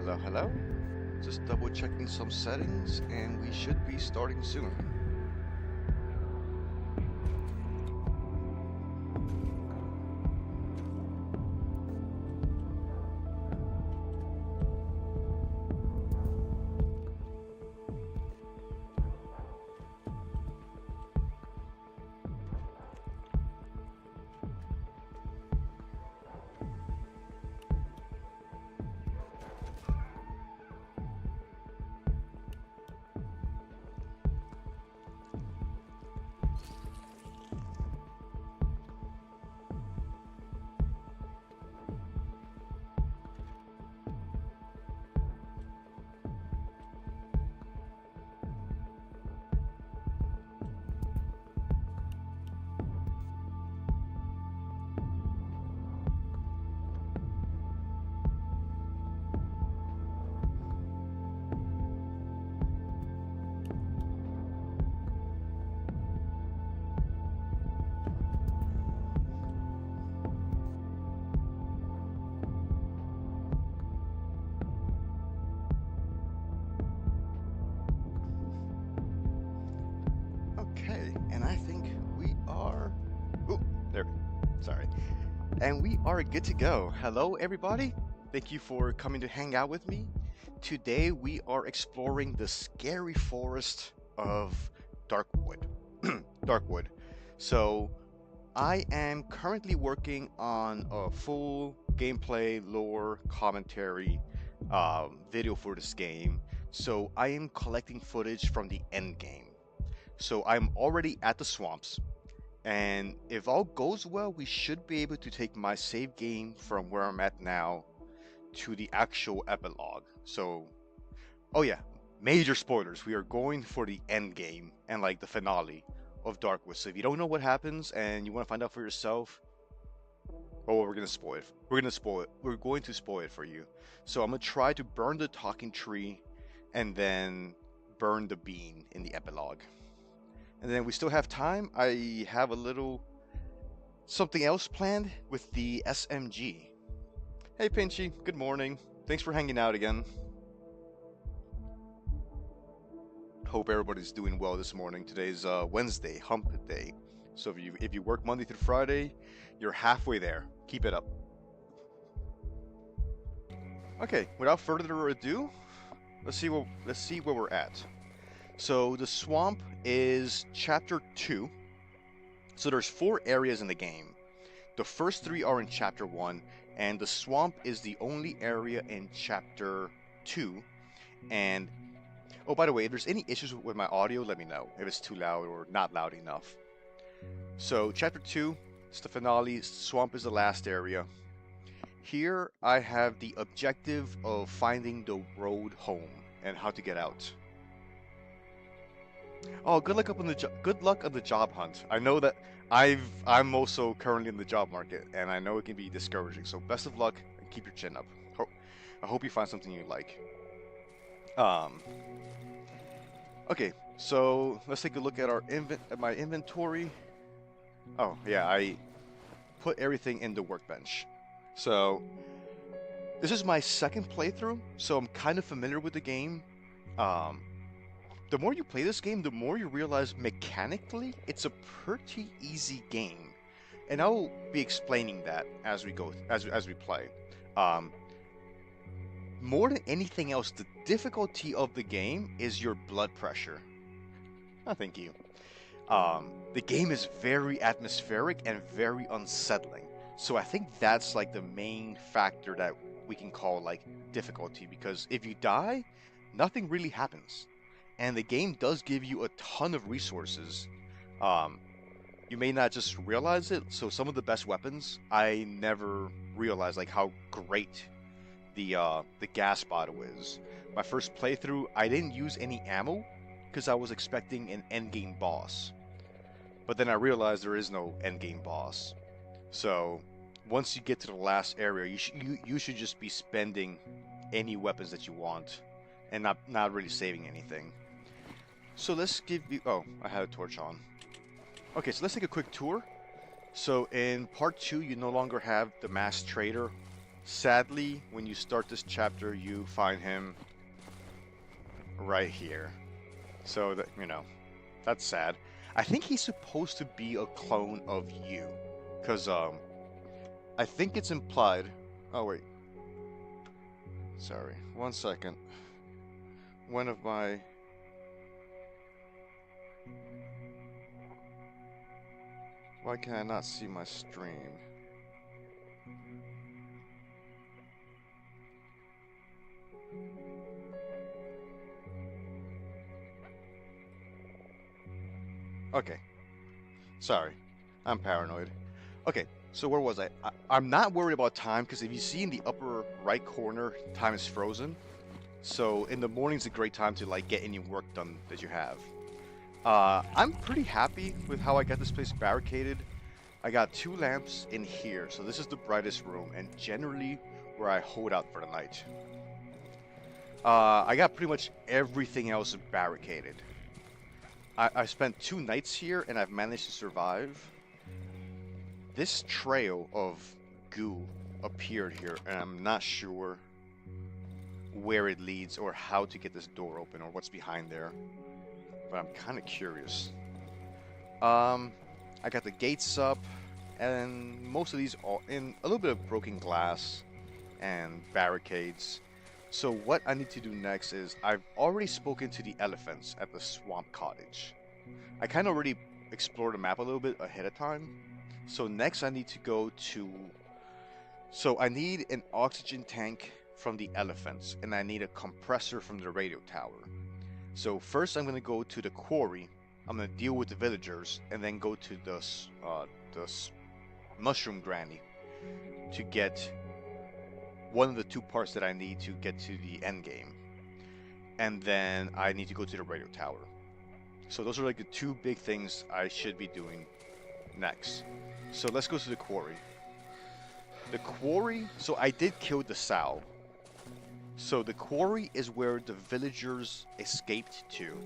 Hello, hello. Just double checking some settings and we should be starting soon. Okay, and I think we are... Oh, there. Sorry. And we are good to go. Hello, everybody. Thank you for coming to hang out with me. Today we are exploring the scary forest of Darkwood. Darkwood. So, I am currently working on a full gameplay, lore, commentary, video for this game. So, I am collecting footage from the end game. So I'm already at the swamps, and if all goes well, we should be able to take my save game from where I'm at now to the actual epilogue. So, oh yeah, major spoilers. We are going for the end game and like the finale of Darkwood. So if you don't know what happens and you want to find out for yourself, oh, we're gonna spoil it. We're gonna spoil it. We're going to spoil it for you. So I'm gonna try to burn the talking tree and then burn the bean in the epilogue. And then we still have time. I have a little something else planned with the SMG. Hey Pinchy, good morning. Thanks for hanging out again. Hope everybody's doing well this morning. Today's Wednesday, hump day. So if you work Monday through Friday, you're halfway there. Keep it up. Okay, without further ado, let's see where we're at. So the swamp is chapter 2. So there's 4 areas in the game. The first 3 are in chapter 1, and the swamp is the only area in chapter 2. And oh, by the way, if there's any issues with my audio, let me know if it's too loud or not loud enough. So chapter 2 is the finale. Swamp is the last area. Here I have the objective of finding the road home and how to get out. Oh, good luck on the job hunt. I know that I'm also currently in the job market, and I know it can be discouraging. So best of luck and keep your chin up. I hope you find something you like. Okay, so let's take a look at my inventory. Oh yeah, I put everything in the workbench. So this is my second playthrough, so I'm kind of familiar with the game. The more you play this game, the more you realize mechanically it's a pretty easy game, and I'll be explaining that as we go as we play. More than anything else, the difficulty of the game is your blood pressure. Oh, thank you. The game is very atmospheric and very unsettling, so I think that's like the main factor that we can call like difficulty, because if you die, nothing really happens. And the game does give you a ton of resources. You may not just realize it. So some of the best weapons, I never realized like how great the gas bottle is. My first playthrough, I didn't use any ammo because I was expecting an endgame boss. But then I realized there is no endgame boss. So once you get to the last area, you should just be spending any weapons that you want and not really saving anything. So let's give you... Oh, I had a torch on. Okay, so let's take a quick tour. So in part 2, you no longer have the masked trader Sadly, when you start this chapter, you find him right here. So that, you know, that's sad. I think he's supposed to be a clone of you. Because, I think it's implied. Oh, wait. Sorry. 1 second. One of my... Why can I not see my stream? Okay. Sorry. I'm paranoid. Okay, so where was I? I'm not worried about time because if you see in the upper right corner, time is frozen. So in the morning's a great time to like get any work done that you have. I'm pretty happy with how I got this place barricaded. I got 2 lamps in here, so this is the brightest room and generally where I hold out for the night. I got pretty much everything else barricaded. I spent 2 nights here and I've managed to survive. This trail of goo appeared here and I'm not sure where it leads or how to get this door open or what's behind there. But I'm kind of curious. I got the gates up and most of these are in a little bit of broken glass and barricades. So what I need to do next is I've already spoken to the elephants at the swamp cottage. I kind of already explored the map a little bit ahead of time. So next I need to go to... So I need an oxygen tank from the elephants and I need a compressor from the radio tower. So first I'm going to go to the quarry. I'm going to deal with the villagers and then go to the mushroom granny to get one of the 2 parts that I need to get to the end game. And then I need to go to the radio tower. So those are like the 2 big things I should be doing next. So let's go to the quarry. The quarry, so I did kill the sow. So the quarry is where the villagers escaped to.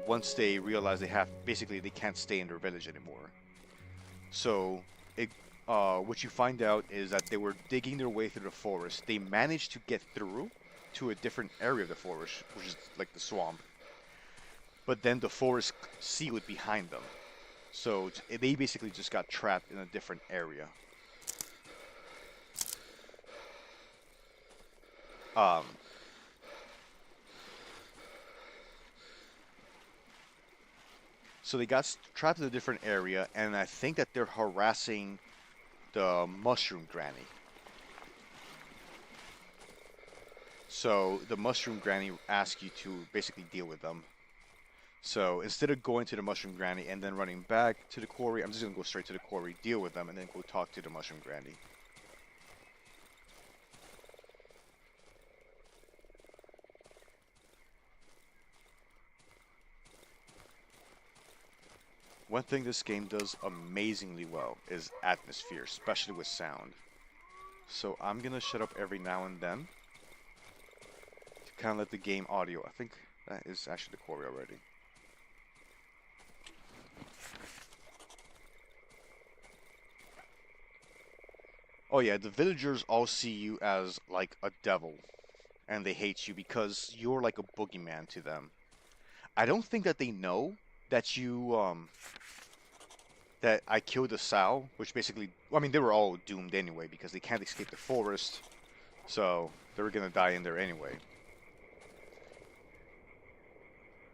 Once they realize basically they can't stay in their village anymore. So what you find out is that they were digging their way through the forest. They managed to get through to a different area of the forest, which is like the swamp. But then the forest sealed behind them. So they basically just got trapped in a different area. So they got trapped in a different area, and I think that they're harassing the mushroom granny. So the mushroom granny asks you to basically deal with them. So instead of going to the mushroom granny and then running back to the quarry, I'm just going to go straight to the quarry, deal with them, and then go talk to the mushroom granny. One thing this game does amazingly well is atmosphere, especially with sound. So I'm going to shut up every now and then to kind of let the game audio. I think that is actually the quarry already. Oh yeah, the villagers all see you as like a devil, and they hate you because you're like a boogeyman to them. I don't think that they know that that I killed the sow, which basically, I mean, they were all doomed anyway because they can't escape the forest, so they were gonna die in there anyway.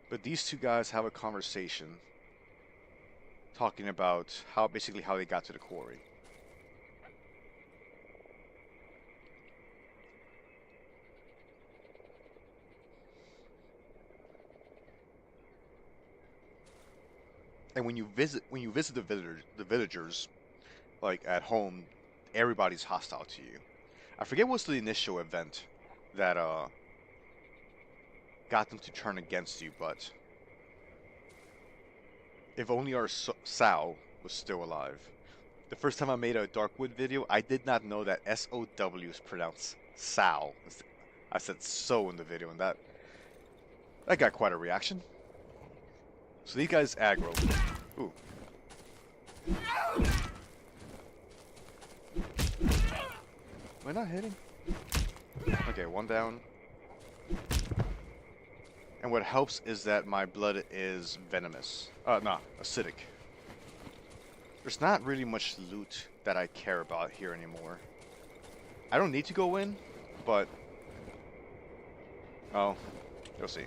But these 2 guys have a conversation talking about basically how they got to the quarry. And when you visit the villagers, like at home, everybody's hostile to you. I forget what's the initial event that got them to turn against you, but if only our sow was still alive. The first time I made a Darkwood video, I did not know that S-O-W is pronounced sow. I said so in the video, and that got quite a reaction. So these guys aggro. Ooh. Am I not hitting? Okay, one down. And what helps is that my blood is venomous. Nah, acidic. There's not really much loot that I care about here anymore. I don't need to go in, but... Oh, you'll see.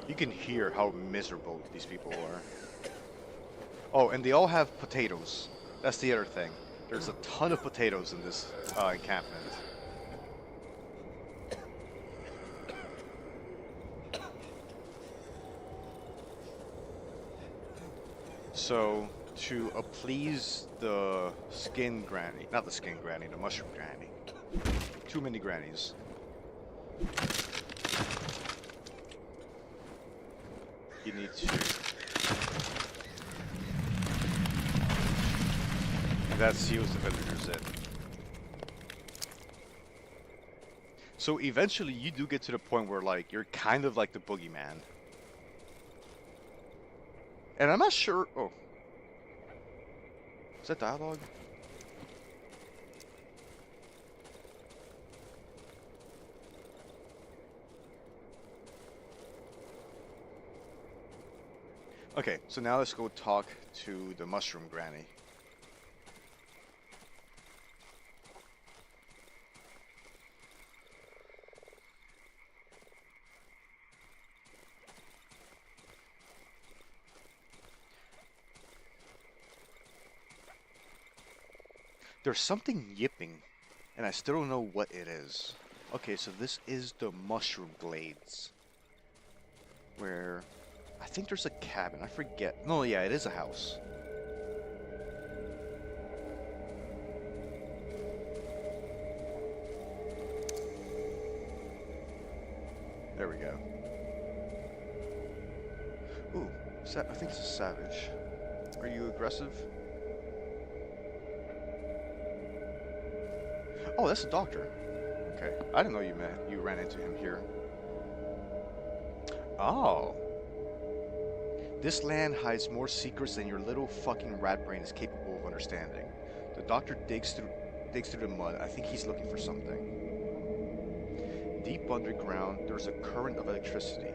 You can hear how miserable these people are. Oh, and they all have potatoes. That's the other thing. There's a ton of potatoes in this encampment. So, to appease the skin granny, not the skin granny, the mushroom granny. Too many grannies. You need to... And that seals the villagers in. So eventually you do get to the point where like you're kind of like the boogeyman. And I'm not sure... Oh. Is that dialogue? Okay, so now let's go talk to the mushroom granny. There's something yipping, and I still don't know what it is. Okay, so this is the mushroom glades. Where... I think there's a cabin, I forget. No, yeah, it is a house. There we go. Ooh, I think it's a savage. Are you aggressive? Oh, that's a doctor. Okay, I didn't know you ran into him here. Oh. This land hides more secrets than your little fucking rat brain is capable of understanding. The doctor digs through the mud. I think he's looking for something. Deep underground, there's a current of electricity.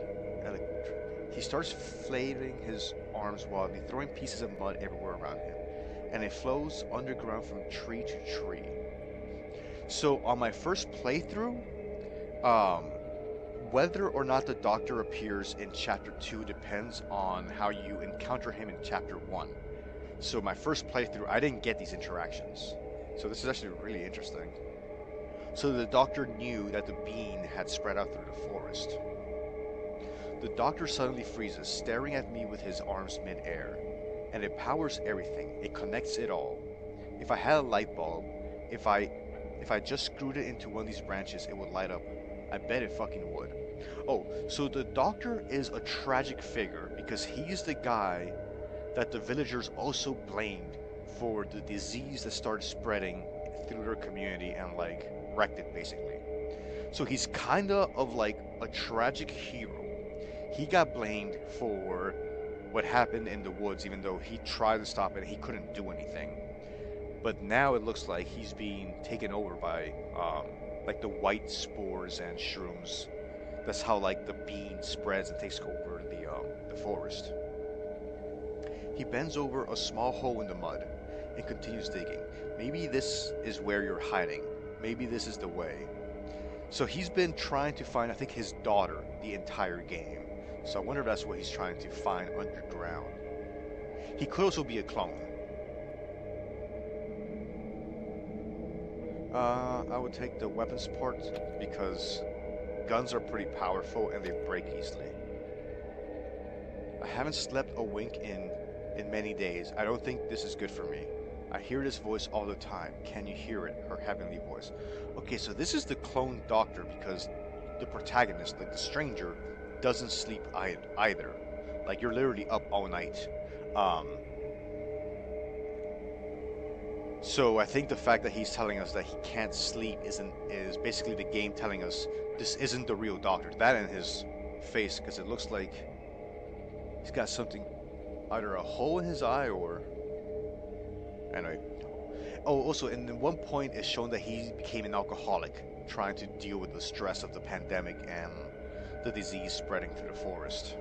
He starts flailing his arms wildly, throwing pieces of mud everywhere around him. And it flows underground from tree to tree. So on my first playthrough, whether or not the doctor appears in chapter 2 depends on how you encounter him in chapter 1. So my first playthrough, I didn't get these interactions. So this is actually really interesting. So the doctor knew that the bean had spread out through the forest. The doctor suddenly freezes, staring at me with his arms mid-air. And it powers everything. It connects it all. If I had a light bulb, if I just screwed it into one of these branches, it would light up. I bet it fucking would. Oh, so the doctor is a tragic figure because he's the guy that the villagers also blamed for the disease that started spreading through their community and like wrecked it basically. So he's kinda of like a tragic hero. He got blamed for what happened in the woods even though he tried to stop it and he couldn't do anything. But now it looks like he's being taken over by like the white spores and shrooms. That's how like the bean spreads and takes over the forest. He bends over a small hole in the mud and continues digging. Maybe this is where you're hiding. Maybe this is the way. So he's been trying to find, I think, his daughter the entire game. So I wonder if that's what he's trying to find underground. He could also be a clone. I would take the weapons part because guns are pretty powerful and they break easily. I haven't slept a wink in many days. I don't think this is good for me. I hear this voice all the time. Can you hear it? Her heavenly voice. Okay, so this is the clone doctor because the protagonist, like the stranger, doesn't sleep either. Like you're literally up all night. So I think the fact that he's telling us that he can't sleep is basically the game telling us this isn't the real doctor. That in his face, because it looks like he's got something, either a hole in his eye or anyway. Oh, also, in one point, it's shown that he became an alcoholic, trying to deal with the stress of the pandemic and the disease spreading through the forest.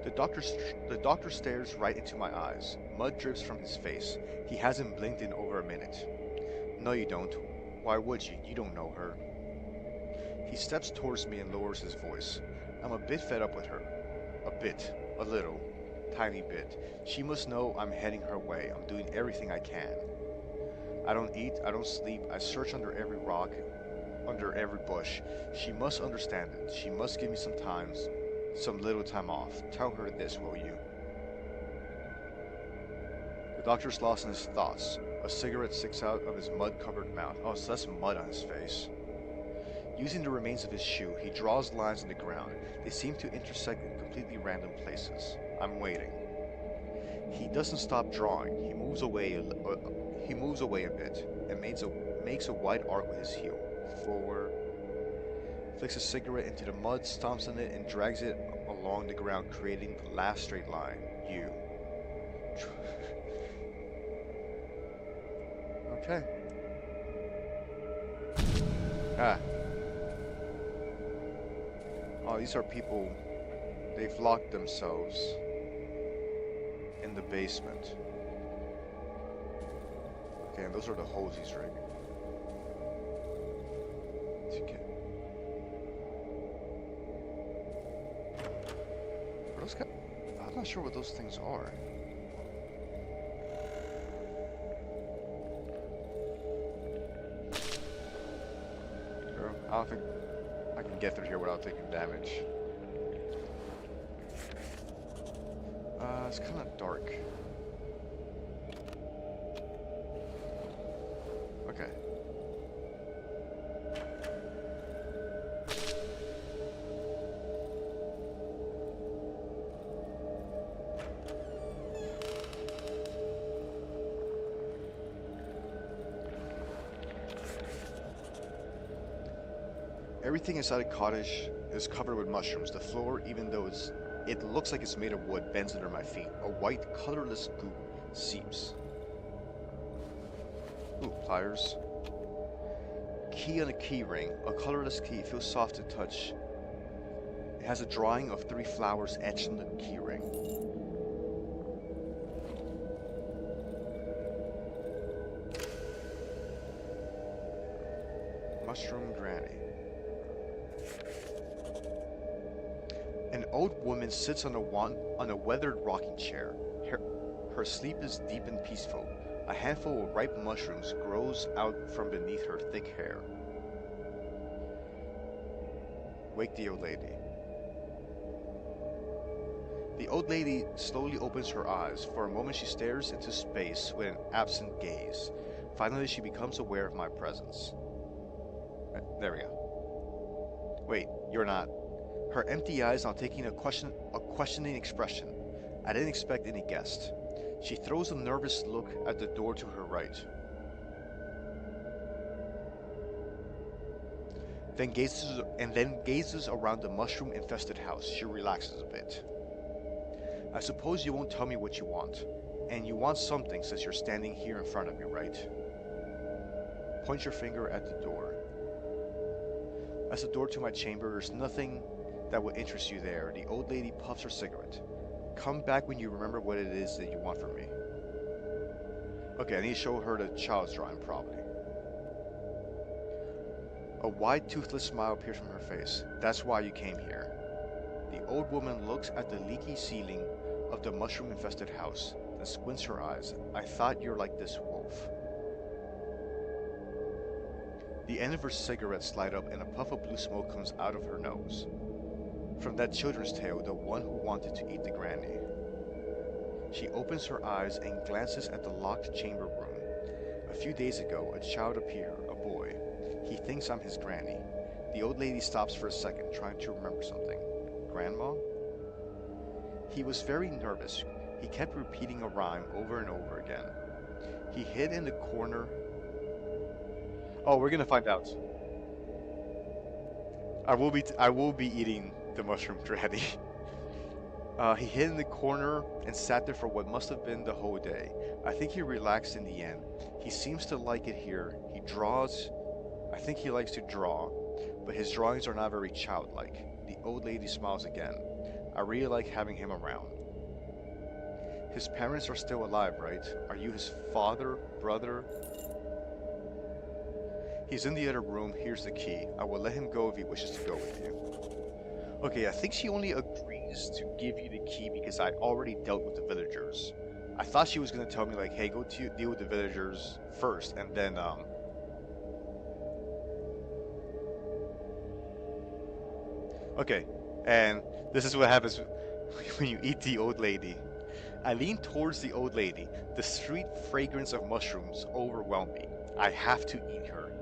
The doctor, the doctor stares right into my eyes. Mud drips from his face. He hasn't blinked in over a minute. No, you don't. Why would you? You don't know her. He steps towards me and lowers his voice. I'm a bit fed up with her. A bit. A little. Tiny bit. She must know I'm heading her way. I'm doing everything I can. I don't eat, I don't sleep, I search under every rock, under every bush. She must understand it. She must give me some little time off. Tell her this, will you? The doctor's lost in his thoughts. A cigarette sticks out of his mud-covered mouth. Oh, so that's mud on his face. Using the remains of his shoe, he draws lines in the ground. They seem to intersect in completely random places. I'm waiting. He doesn't stop drawing. He moves away a bit and makes a wide arc with his heel. Forward. Flicks a cigarette into the mud, stomps on it, and drags it along the ground, creating the last straight line. You. Okay. Ah. Oh, these are people. They've locked themselves in the basement. Okay, and those are the holes he's rigging. Okay. Are those guys? I'm not sure what those things are. Sure, I don't think I can get through here without taking damage. It's kind of dark. Okay. Everything inside the cottage is covered with mushrooms. The floor, even though it looks like it's made of wood, bends under my feet. A white, colorless goop seeps. Ooh, pliers. Key on a key ring. A colorless key. It feels soft to touch. It has a drawing of 3 flowers etched on the key ring. Mushroom Granny. An old woman sits on a weathered rocking chair. Her sleep is deep and peaceful. A handful of ripe mushrooms grows out from beneath her thick hair. Wake the old lady. The old lady slowly opens her eyes. For a moment she stares into space with an absent gaze. Finally she becomes aware of my presence. There we go. Wait, you're not. Her empty eyes now taking a questioning expression. I didn't expect any guest. She throws a nervous look at the door to her right. Then gazes around the mushroom-infested house. She relaxes a bit. I suppose you won't tell me what you want. And you want something since you're standing here in front of me, right? Point your finger at the door. As the door to my chamber, there's nothing that would interest you there. The old lady puffs her cigarette. Come back when you remember what it is that you want from me. Okay, I need to show her the child's drawing, probably. A wide, toothless smile appears from her face. That's why you came here. The old woman looks at the leaky ceiling of the mushroom-infested house, then squints her eyes. I thought you're like this wolf. The end of her cigarettes light up and a puff of blue smoke comes out of her nose. From that children's tale, the one who wanted to eat the granny. She opens her eyes and glances at the locked chamber room. A few days ago, a child appeared, a boy. He thinks I'm his granny. The old lady stops for a second, trying to remember something. Grandma? He was very nervous. He kept repeating a rhyme over and over again. He hid in the corner. Oh, we're gonna find out. I will be eating the mushroom granny. He hid in the corner and sat there for what must have been the whole day. I think he relaxed in the end. He seems to like it here. He draws. I think he likes to draw, but his drawings are not very childlike. The old lady smiles again. I really like having him around. His parents are still alive, right? Are you his father, brother? He's in the other room. Here's the key. I will let him go if he wishes to go with you. Okay, I think she only agrees to give you the key because I already dealt with the villagers. I thought she was going to tell me like, hey, go to deal with the villagers first, and then, Okay, and this is what happens when you eat the old lady. I lean towards the old lady. The sweet fragrance of mushrooms overwhelmed me. I have to eat her.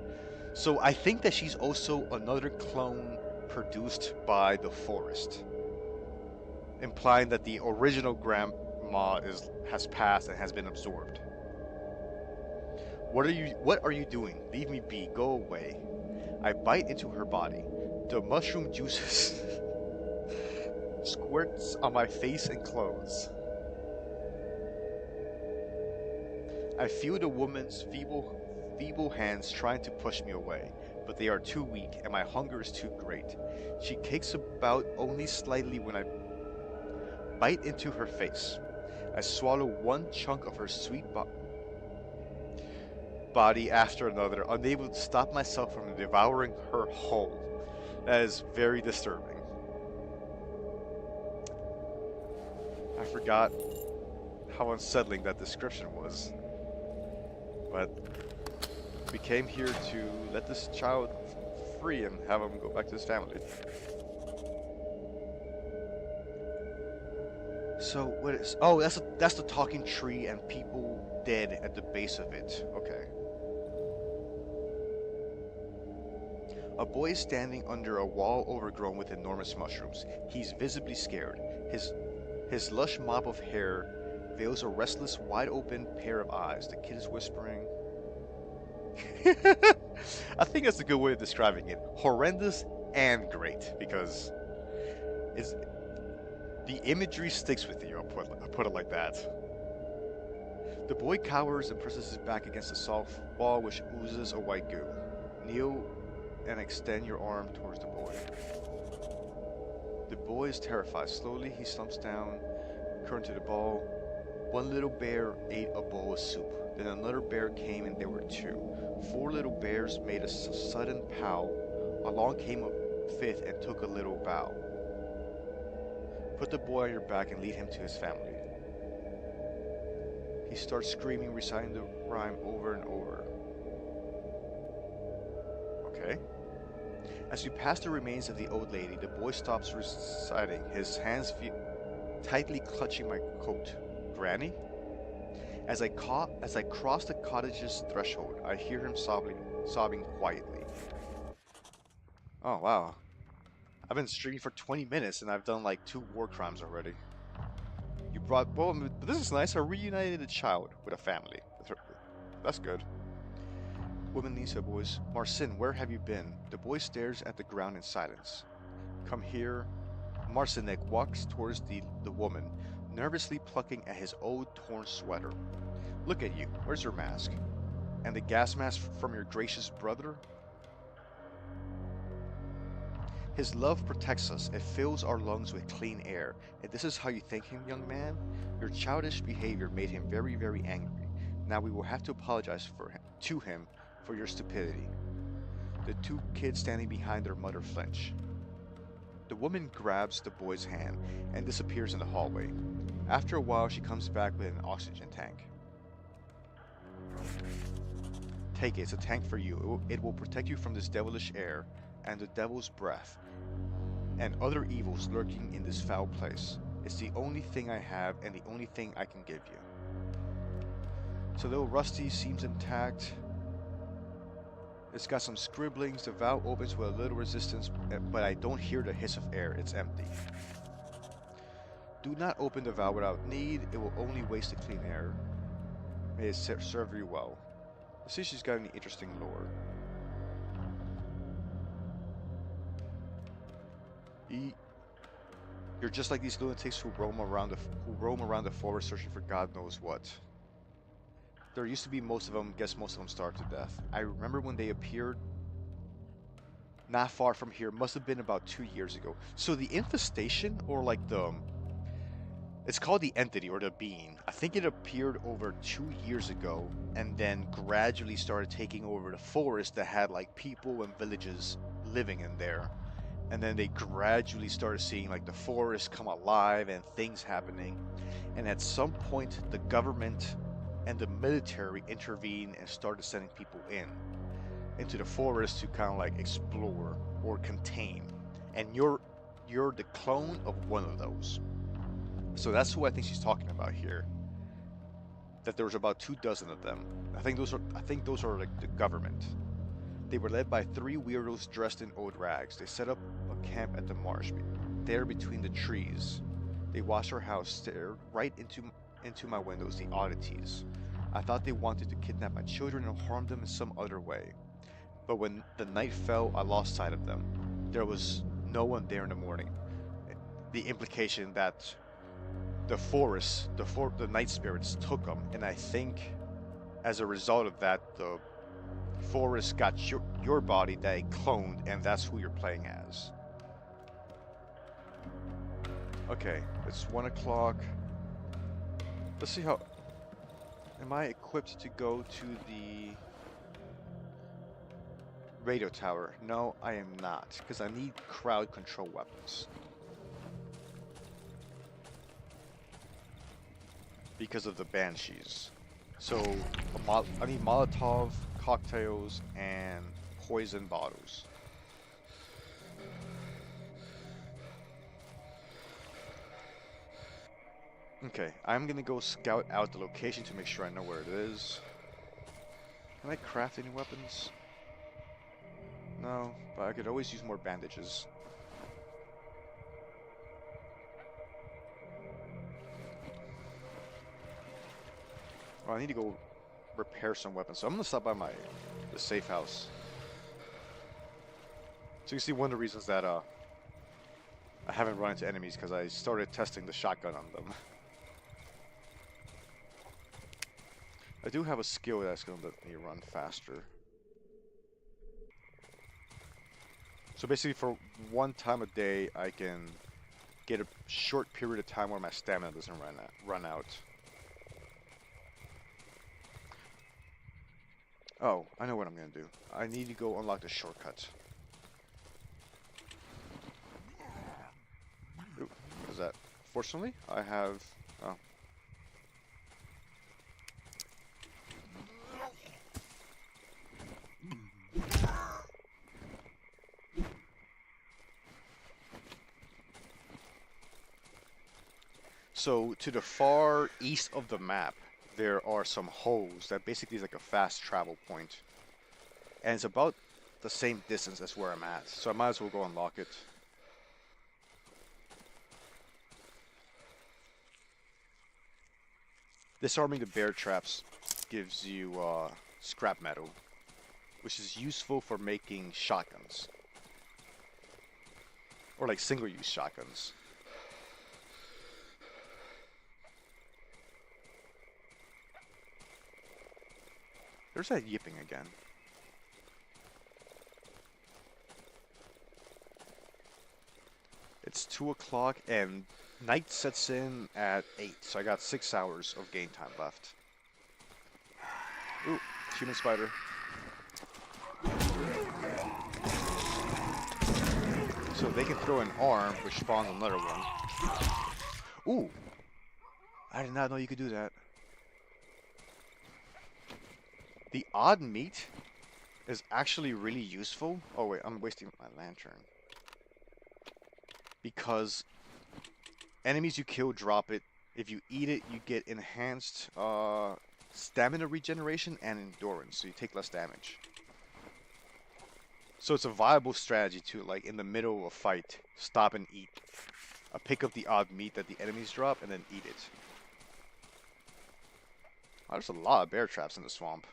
So I think that she's also another clone produced by the forest, implying that the original grandma has passed and has been absorbed. What are you doing? Leave me be. Go away. I bite into her body. The mushroom juices squirts on my face and clothes. I feel the woman's feeble hands trying to push me away, but they are too weak and my hunger is too great. She kicks about only slightly when I bite into her face. I swallow one chunk of her sweet body after another, unable to stop myself from devouring her whole. That is very disturbing. I forgot how unsettling that description was. But we came here to let this child free and have him go back to his family. So what is? Oh, that's the talking tree and people dead at the base of it. Okay. A boy is standing under a wall overgrown with enormous mushrooms. He's visibly scared. His lush mop of hair veils a restless, wide-open pair of eyes. The kid is whispering. I think that's a good way of describing it. Horrendous and great, because the imagery sticks with you. I'll put it like that. The boy cowers and presses his back against the soft wall, which oozes a white goo. Kneel and extend your arm towards the boy. The boy is terrified. Slowly, he slumps down, current to the ball. One little bear ate a bowl of soup. Then another bear came and there were two. 4 little bears made a sudden pow. Along came a fifth and took a little bow. Put the boy on your back and lead him to his family. He starts screaming, reciting the rhyme over and over. Okay. As we pass the remains of the old lady, the boy stops reciting, his hands tightly clutching my coat. Granny? As I cross the cottage's threshold, I hear him sobbing quietly. Oh wow. I've been streaming for 20 minutes and I've done like 2 war crimes already. You brought, well, this is nice, a reunited child with a family. That's good. Woman leans to the boys. Marcin, where have you been? The boy stares at the ground in silence. Come here. Marcinek walks towards the woman, nervously plucking at his old torn sweater. Look at you. Where's your mask? And the gas mask from your gracious brother? His love protects us. It fills our lungs with clean air. And this is how you thank him, young man? Your childish behavior made him very, very angry. Now we will have to apologize to him for your stupidity. The 2 kids standing behind their mother flinch. The woman grabs the boy's hand and disappears in the hallway. After a while, she comes back with an oxygen tank. Take it, it's a tank for you. It will protect you from this devilish air and the devil's breath and other evils lurking in this foul place. It's the only thing I have and the only thing I can give you. So though Rusty seems intact, it's got some scribblings. The valve opens with a little resistance, but I don't hear the hiss of air. It's empty. Do not open the valve without need. It will only waste the clean air. May it serve you well. Let's see if she's got any interesting lore. You're just like these lunatics who roam around the forest searching for God knows what. There used to be most of them. Guess most of them starved to death. I remember when they appeared not far from here. Must have been about 2 years ago. So the infestation, or like it's called the entity or the being. I think it appeared over 2 years ago and then gradually started taking over the forest that had like people and villages living in there. And then they gradually started seeing like the forest come alive and things happening. And at some point, the government and the military intervened and started sending people into the forest to kind of like explore or contain. And you're the clone of one of those. So that's who I think she's talking about here. That there was about 24 of them. I think those are like the government. They were led by 3 weirdos dressed in old rags. They set up a camp at the marsh, there between the trees. They watched our house, stared right into my windows, the oddities. I thought they wanted to kidnap my children and harm them in some other way. But when the night fell, I lost sight of them. There was no one there in the morning. The implication that the forest, the night spirits took them, and I think as a result of that, the forest got your body that it cloned, and that's who you're playing as. Okay, it's 1 o'clock. Let's see how... Am I equipped to go to the radio tower? No, I am not, because I need crowd control weapons. Because of the banshees. So, I need Molotov, cocktails, and poison bottles. Okay, I'm gonna go scout out the location to make sure I know where it is. Can I craft any weapons? No, but I could always use more bandages. Oh, I need to go repair some weapons, so I'm gonna stop by the safe house. So you see one of the reasons that I haven't run into enemies, because I started testing the shotgun on them. I do have a skill that's going to let me run faster. So basically for one time a day, I can get a short period of time where my stamina doesn't run out. Oh, I know what I'm going to do. I need to go unlock the shortcut. Ooh, what is that? Fortunately, I have... Oh. So, to the far east of the map, there are some holes that basically is like a fast travel point. And it's about the same distance as where I'm at, so I might as well go unlock it. Disarming the bear traps gives you scrap metal, which is useful for making shotguns. Or like single-use shotguns. There's that yipping again. It's 2 o'clock and night sets in at 8, so I got 6 hours of game time left. Ooh, human spider. So they can throw an arm, which spawns another one. Ooh! I did not know you could do that. The odd meat is actually really useful. Oh wait, I'm wasting my lantern. Because enemies you kill drop it. If you eat it, you get enhanced stamina regeneration and endurance, so you take less damage. So it's a viable strategy to, like, in the middle of a fight, stop and eat. Pick up the odd meat that the enemies drop and then eat it. there's a lot of bear traps in the swamp.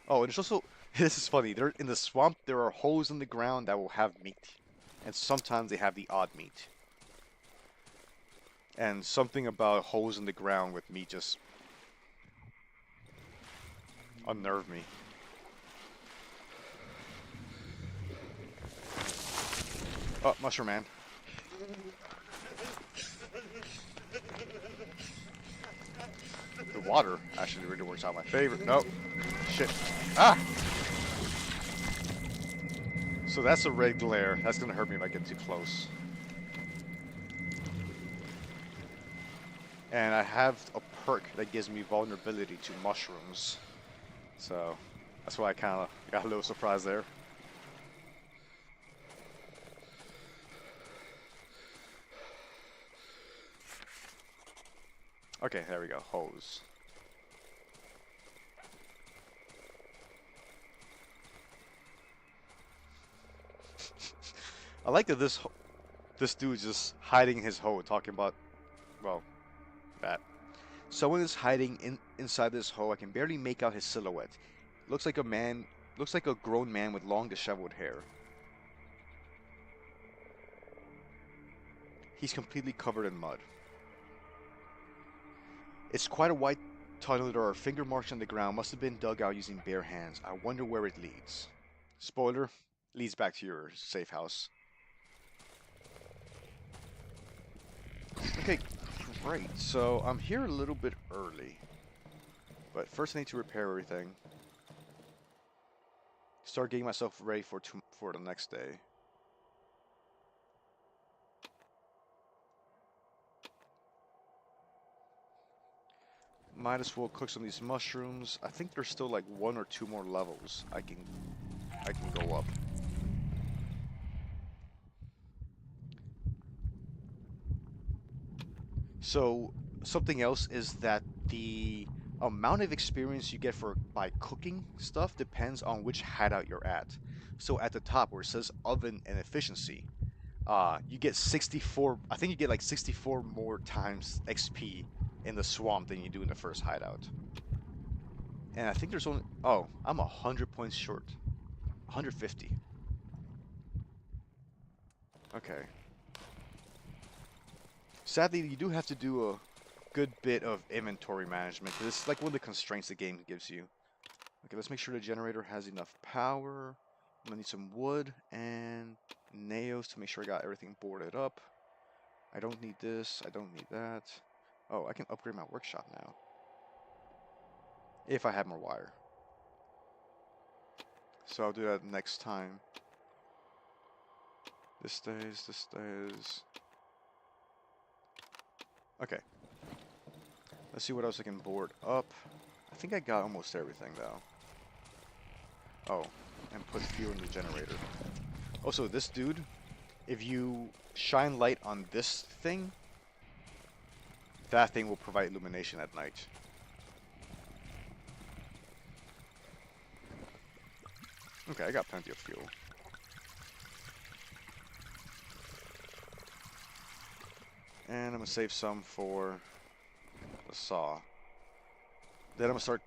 Oh, and there's also, this is funny, there in the swamp there are holes in the ground that will have meat. And sometimes they have the odd meat. And something about holes in the ground with meat just unnerved me. Oh, Mushroom Man. The water actually really works out my favor. Nope. Shit. Ah! So that's a red glare. That's gonna hurt me if I get too close. And I have a perk that gives me vulnerability to mushrooms. So that's why I kind of got a little surprised there. Okay, there we go. Hose. I like that this dude's just hiding his hole, talking about, well, that. Someone is hiding inside this hole. I can barely make out his silhouette. Looks like a man. Looks like a grown man with long, disheveled hair. He's completely covered in mud. It's quite a wide tunnel. There are finger marks on the ground. Must have been dug out using bare hands. I wonder where it leads. Spoiler: leads back to your safe house. Okay, great. So I'm here a little bit early. But first I need to repair everything. Start getting myself ready for the next day. Might as well cook some of these mushrooms. I think there's still like 1 or 2 more levels I can go up. So something else is that the amount of experience you get by cooking stuff depends on which hideout you're at. So at the top where it says oven and efficiency, you get 64. I think you get like 64 more times XP in the swamp than you do in the first hideout. And I think there's only, oh, I'm 100 points short. 150. Okay. Sadly, you do have to do a good bit of inventory management, because it's like one of the constraints the game gives you. Okay, let's make sure the generator has enough power. I'm gonna need some wood and nails to make sure I got everything boarded up. I don't need this, I don't need that. Oh, I can upgrade my workshop now. If I have more wire. So I'll do that next time. This stays, this stays. Okay. Let's see what else I can board up. I think I got almost everything though. Oh, and put fuel in the generator. Also, this dude, if you shine light on this thing, that thing will provide illumination at night. Okay, I got plenty of fuel. And I'm gonna save some for the saw. Then I'm gonna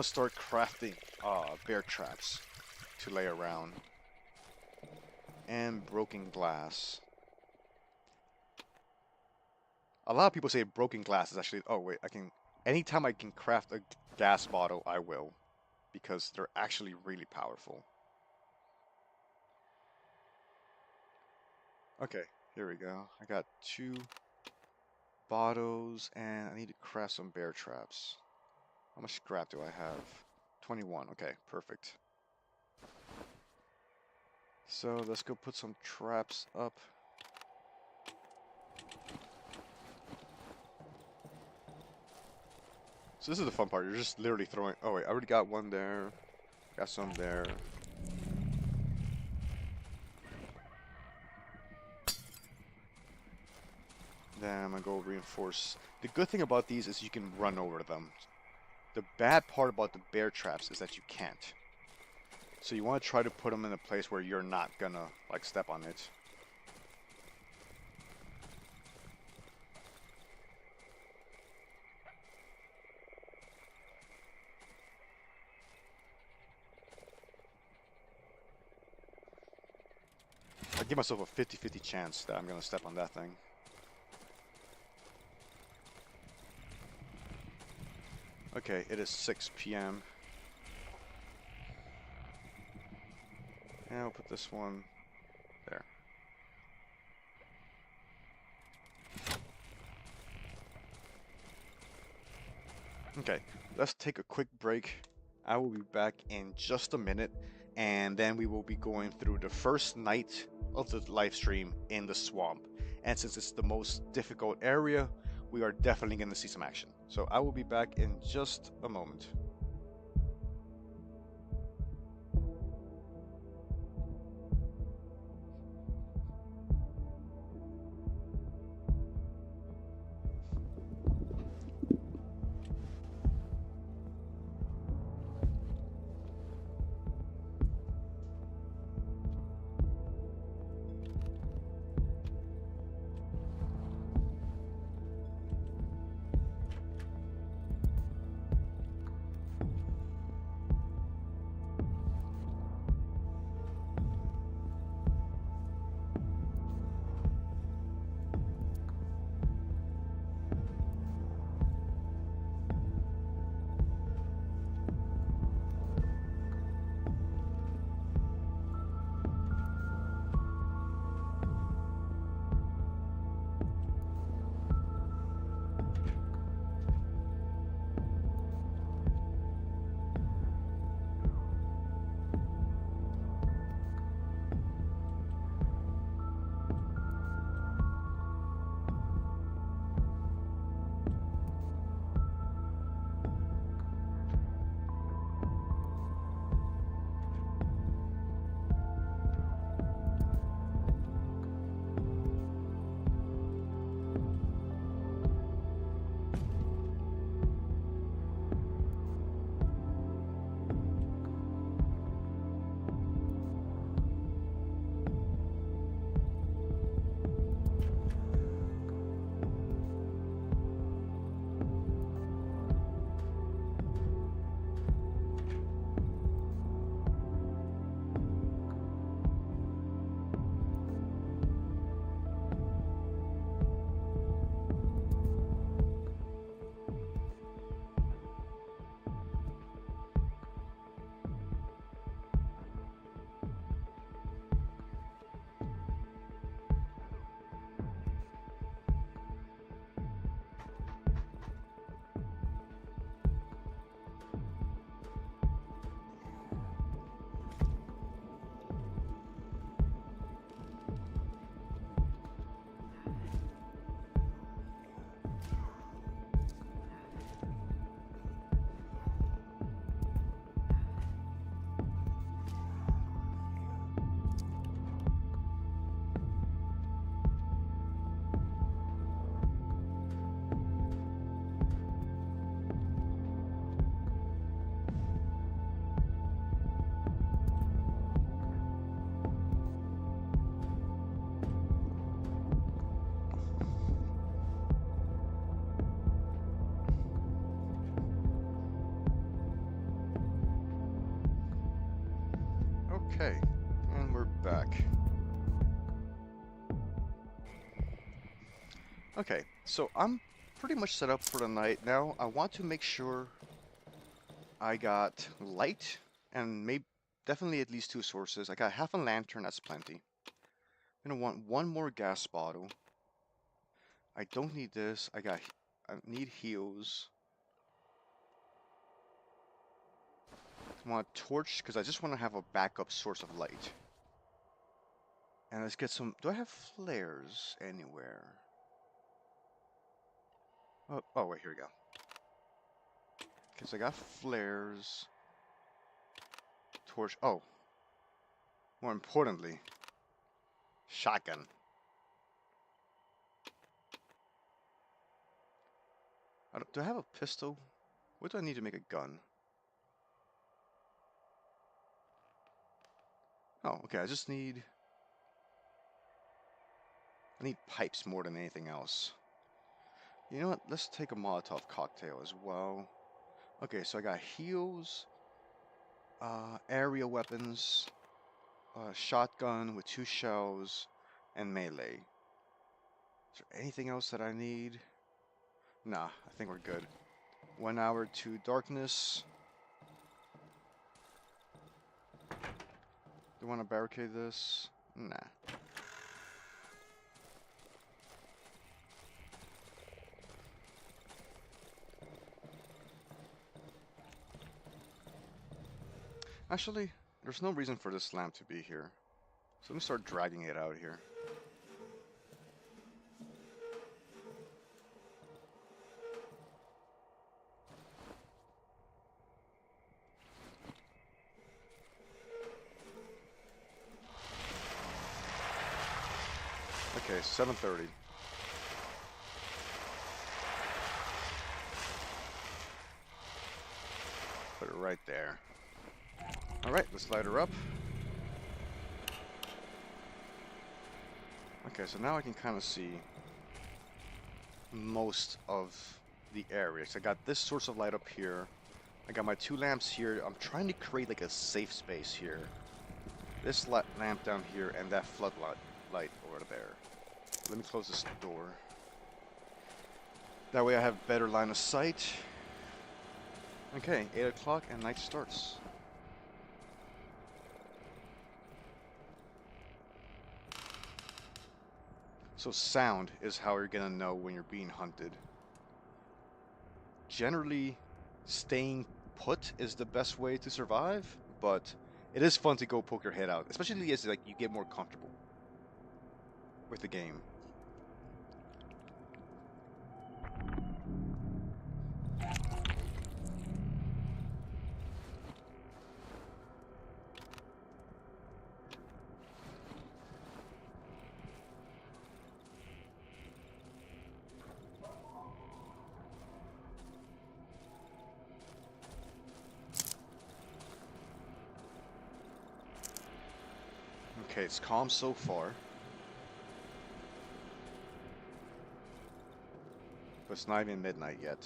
start crafting bear traps to lay around. And broken glass. A lot of people say broken glass is actually, oh wait, anytime I can craft a gas bottle, I will. Because they're actually really powerful. Okay, here we go. I got 2 bottles, and I need to craft some bear traps. How much scrap do I have? 21. Okay, perfect. So let's go put some traps up. So this is the fun part. You're just literally throwing. Oh wait, I already got one there. Got some there. Then I'm gonna go reinforce. The good thing about these is you can run over them. The bad part about the bear traps is that you can't. So you want to try to put them in a place where you're not gonna like step on it. give myself a 50-50 chance that I'm gonna step on that thing. Okay, it is 6 p.m. And I'll put this one there. Okay, let's take a quick break. I will be back in just a minute, and then we will be going through the first night of the live stream in the swamp. And since it's the most difficult area, we are definitely going to see some action. So I will be back in just a moment. Okay, and we're back. Okay, so I'm pretty much set up for the night now. I want to make sure I got light and maybe definitely at least 2 sources. I got half a lantern, that's plenty. I'm gonna want 1 more gas bottle. I don't need this. I need heals. I want a torch because I just want to have a backup source of light. And let's get some. Do I have flares anywhere? Oh wait, here we go. Because I got flares. Torch. Oh. More importantly, shotgun. Do I have a pistol? What do I need to make a gun? Oh, okay, I need pipes more than anything else. You know what? Let's take a Molotov cocktail as well. Okay, so I got heals, area weapons. Shotgun with 2 shells and melee. Is there anything else that I need? Nah, I think we're good. 1 hour to darkness. Do you want to barricade this? Nah. Actually, there's no reason for this lamp to be here. So let me start dragging it out here. Okay, 7:30. Put it right there. Alright, let's light her up. Okay, so now I can kind of see most of the area. So I got this source of light up here. I got my 2 lamps here. I'm trying to create like a safe space here. This lamp down here and that floodlight light over there. Let me close this door. That way I have better line of sight. Okay, 8 o'clock and night starts. So sound is how you're gonna know when you're being hunted. Generally, staying put is the best way to survive, but it is fun to go poke your head out, especially as like you get more comfortable with the game. Okay, it's calm so far. But it's not even midnight yet.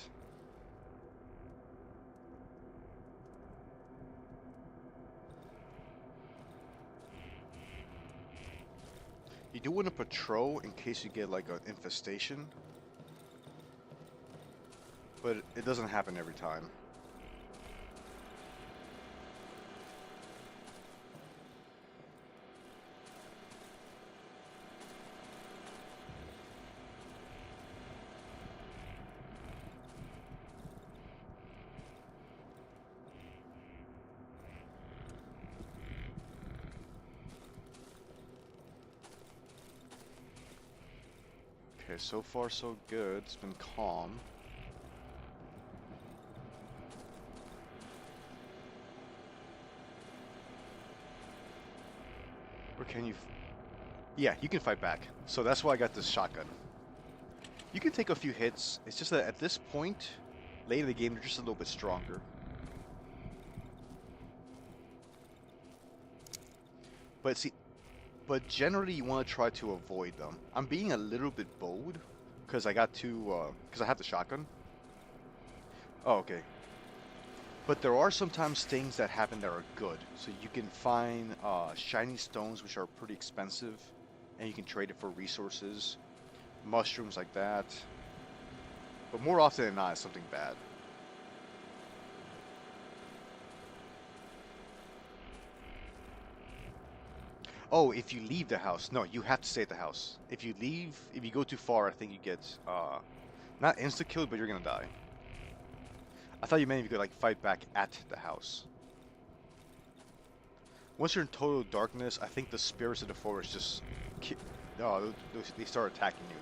You do want to patrol in case you get like an infestation. But it doesn't happen every time. Okay, so far so good. It's been calm. Or can you... Yeah, you can fight back. So that's why I got this shotgun. You can take a few hits. It's just that at this point, late in the game, they're just a little bit stronger. But see... But generally, you want to try to avoid them. I'm being a little bit bold because I got to, because I have the shotgun. Oh, okay. But there are sometimes things that happen that are good. So you can find shiny stones, which are pretty expensive, and you can trade it for resources. Mushrooms like that. But more often than not, it's something bad. Oh, if you leave the house. No, you have to stay at the house. If you leave, if you go too far, I think you get, not insta-killed, but you're gonna die. I thought you meant if you could, like, fight back at the house. Once you're in total darkness, I think the spirits of the forest just... they start attacking you.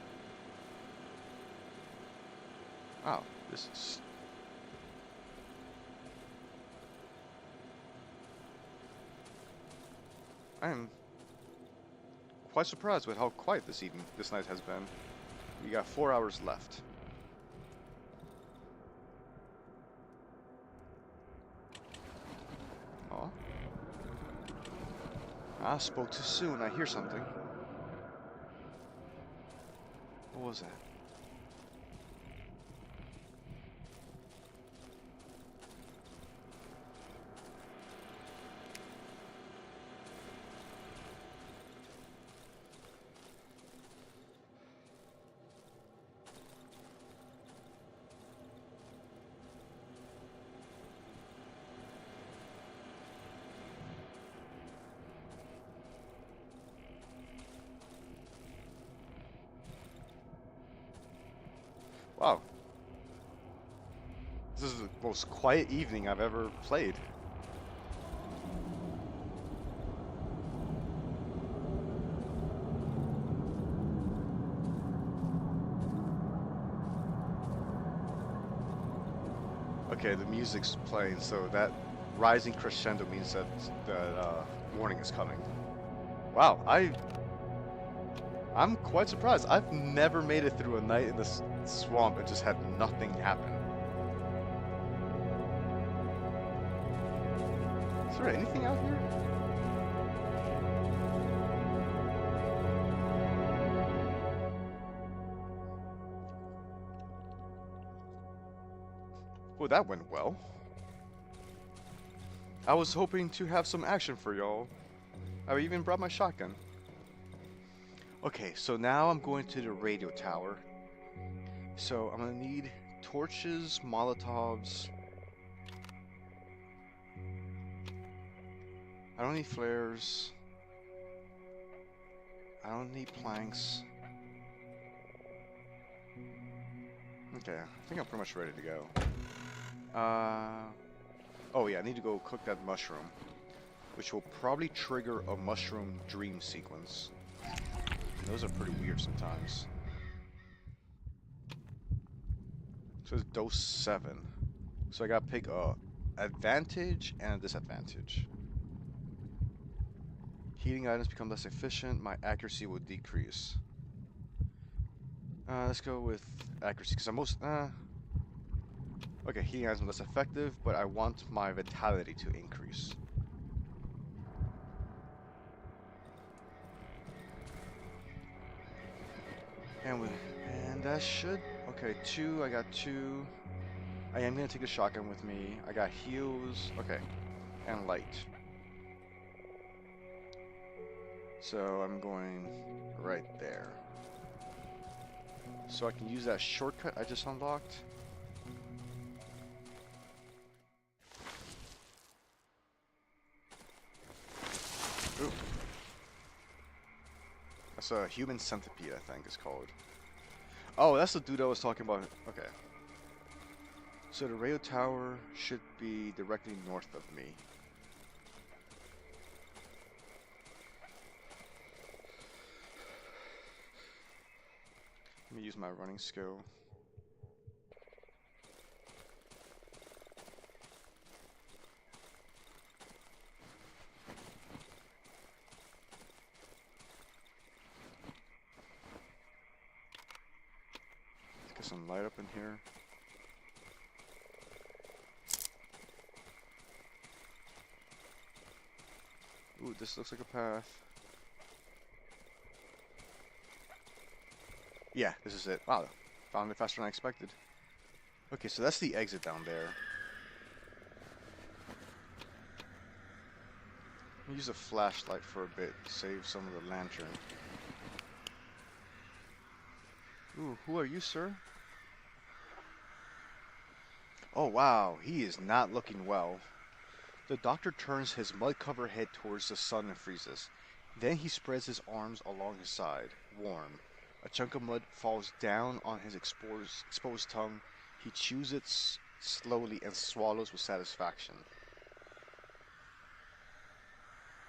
Wow, this is... I am quite surprised with how quiet this night has been. We got 4 hours left. Oh. I spoke too soon. I hear something. What was that? Wow. This is the most quiet evening I've ever played. Okay, the music's playing, so that rising crescendo means that morning is coming. Wow, I'm quite surprised. I've never made it through a night in this swamp and just had nothing happen. Is there anything out here? Well, that went well. I was hoping to have some action for y'all. I even brought my shotgun. Okay, so now I'm going to the radio tower. So I'm gonna need torches, Molotovs. I don't need flares. I don't need planks. Okay, I think I'm pretty much ready to go. Oh yeah, I need to go cook that mushroom, which will probably trigger a mushroom dream sequence. And those are pretty weird sometimes. So it's dose 7. So I gotta pick a advantage and a disadvantage. Heating items become less efficient, my accuracy will decrease. Let's go with accuracy, because I'm most, okay, healing items are less effective, but I want my vitality to increase. And that should, okay, 2, I got 2. I am gonna take a shotgun with me. I got heals, okay, and light. So I'm going right there. So I can use that shortcut I just unlocked. Ooh. That's a human centipede, I think it's called. Oh, that's the dude I was talking about. Okay. So the radio tower should be directly north of me. Let me use my running skill. Let's get some light up in here. Ooh, this looks like a path. Yeah, this is it. Wow, found it faster than I expected. Okay, so that's the exit down there. Use a flashlight for a bit to save some of the lantern. Ooh, who are you, sir? Oh wow, he is not looking well. The doctor turns his mud-covered head towards the sun and freezes. Then he spreads his arms along his side, warm. A chunk of mud falls down on his exposed tongue. He chews it slowly and swallows with satisfaction.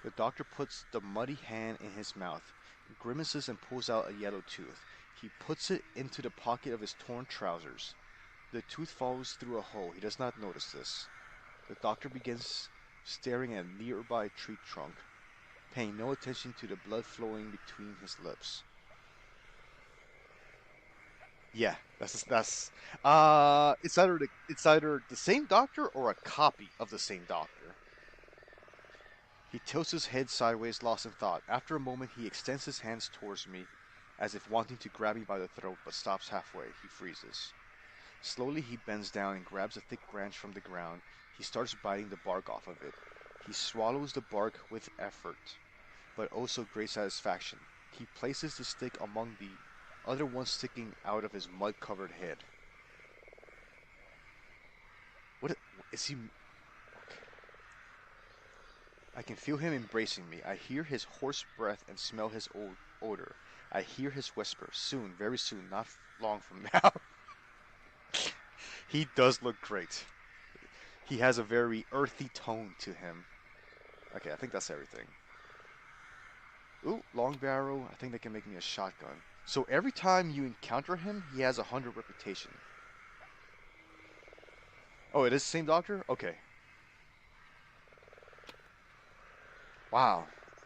The doctor puts the muddy hand in his mouth, grimaces and pulls out a yellow tooth. He puts it into the pocket of his torn trousers. The tooth falls through a hole. He does not notice this. The doctor begins staring at a nearby tree trunk, paying no attention to the blood flowing between his lips. Yeah, it's either the same doctor or a copy of the same doctor. He tilts his head sideways, lost in thought. After a moment, he extends his hands towards me, as if wanting to grab me by the throat, but stops halfway. He freezes. Slowly, he bends down and grabs a thick branch from the ground. He starts biting the bark off of it. He swallows the bark with effort, but also great satisfaction. He places the stick among the other one sticking out of his mud-covered head. What is he? I can feel him embracing me. I hear his hoarse breath and smell his odor. I hear his whisper, soon, very soon, not long from now. He does look great. He has a very earthy tone to him. Okay, I think that's everything. Ooh, long barrel. I think they can make me a shotgun. So every time you encounter him, he has 100 reputation. Oh, it is the same doctor? Okay. Wow.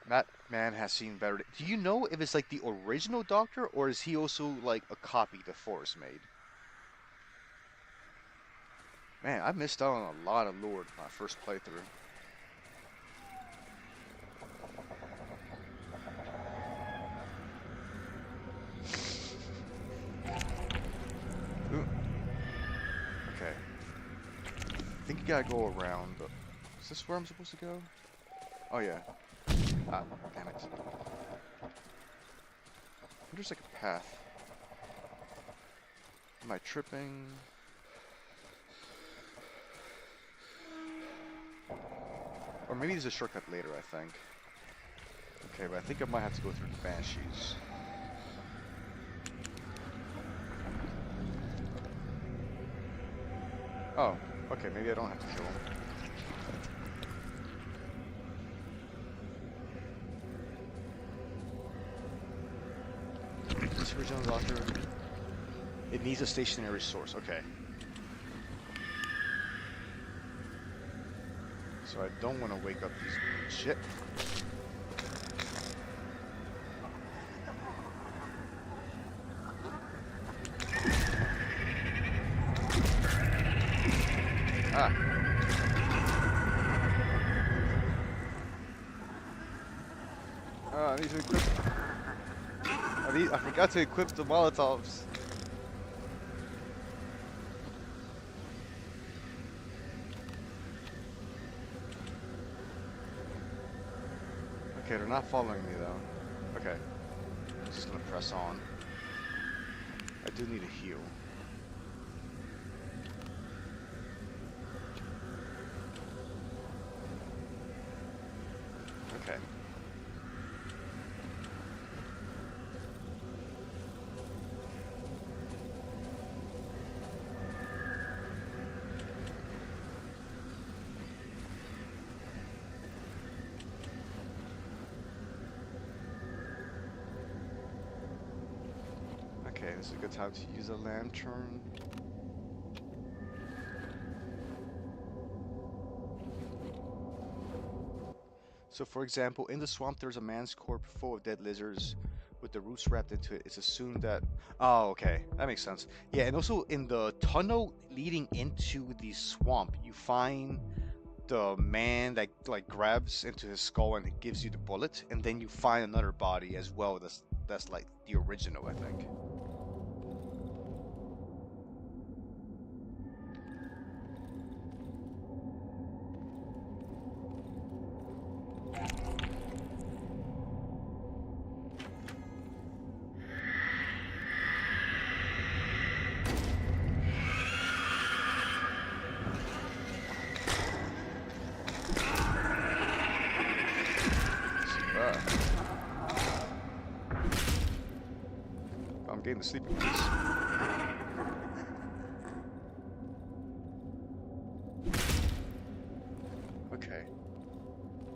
That man has seen better. Do you know if it's like the original doctor, or is he also like a copy the Forest made? Man, I missed out on a lot of lore my first playthrough. Ooh. Okay. I think you gotta go around. Is this where I'm supposed to go? Oh yeah. Ah, damn it. There's like a path. Am I tripping? Or maybe there's a shortcut later, I think. Okay, but I think I might have to go through the Banshees. Oh, okay, maybe I don't have to kill him. This original doctor. It needs a stationary source, okay. So I don't want to wake up these shit. Ah. I need to equip. I forgot to equip the Molotovs. Okay, they're not following me though. Okay. I'm just gonna press on. I do need a heal. Okay. Okay, this is a good time to use a lantern. So for example, in the swamp there's a man's corpse full of dead lizards with the roots wrapped into it. It's assumed that... Oh, okay. That makes sense. Yeah, and also in the tunnel leading into the swamp, you find the man that like grabs into his skull and it gives you the bullet, and then you find another body as well that's like the original, I think. I'm getting the sleeping piece. Okay.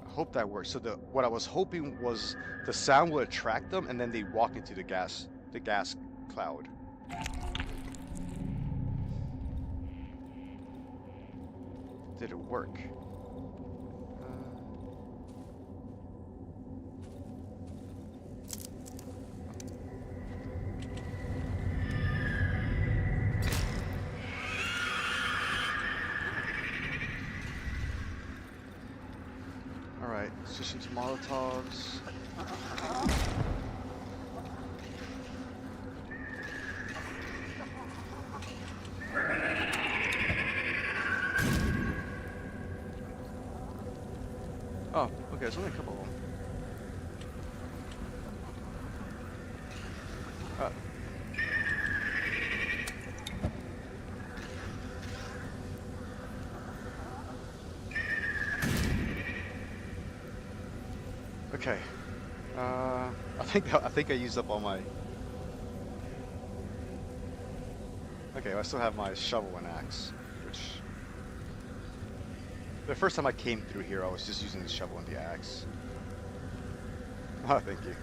I hope that works. So what I was hoping was the sound would attract them and then they walk into the gas cloud. Did it work? Alright, switching to Molotovs. Oh, okay, there's only a couple of them. Okay. I think I used up all my... Okay, I still have my shovel and axe, which the first time I came through here, I was just using the shovel and the axe. Oh, thank you.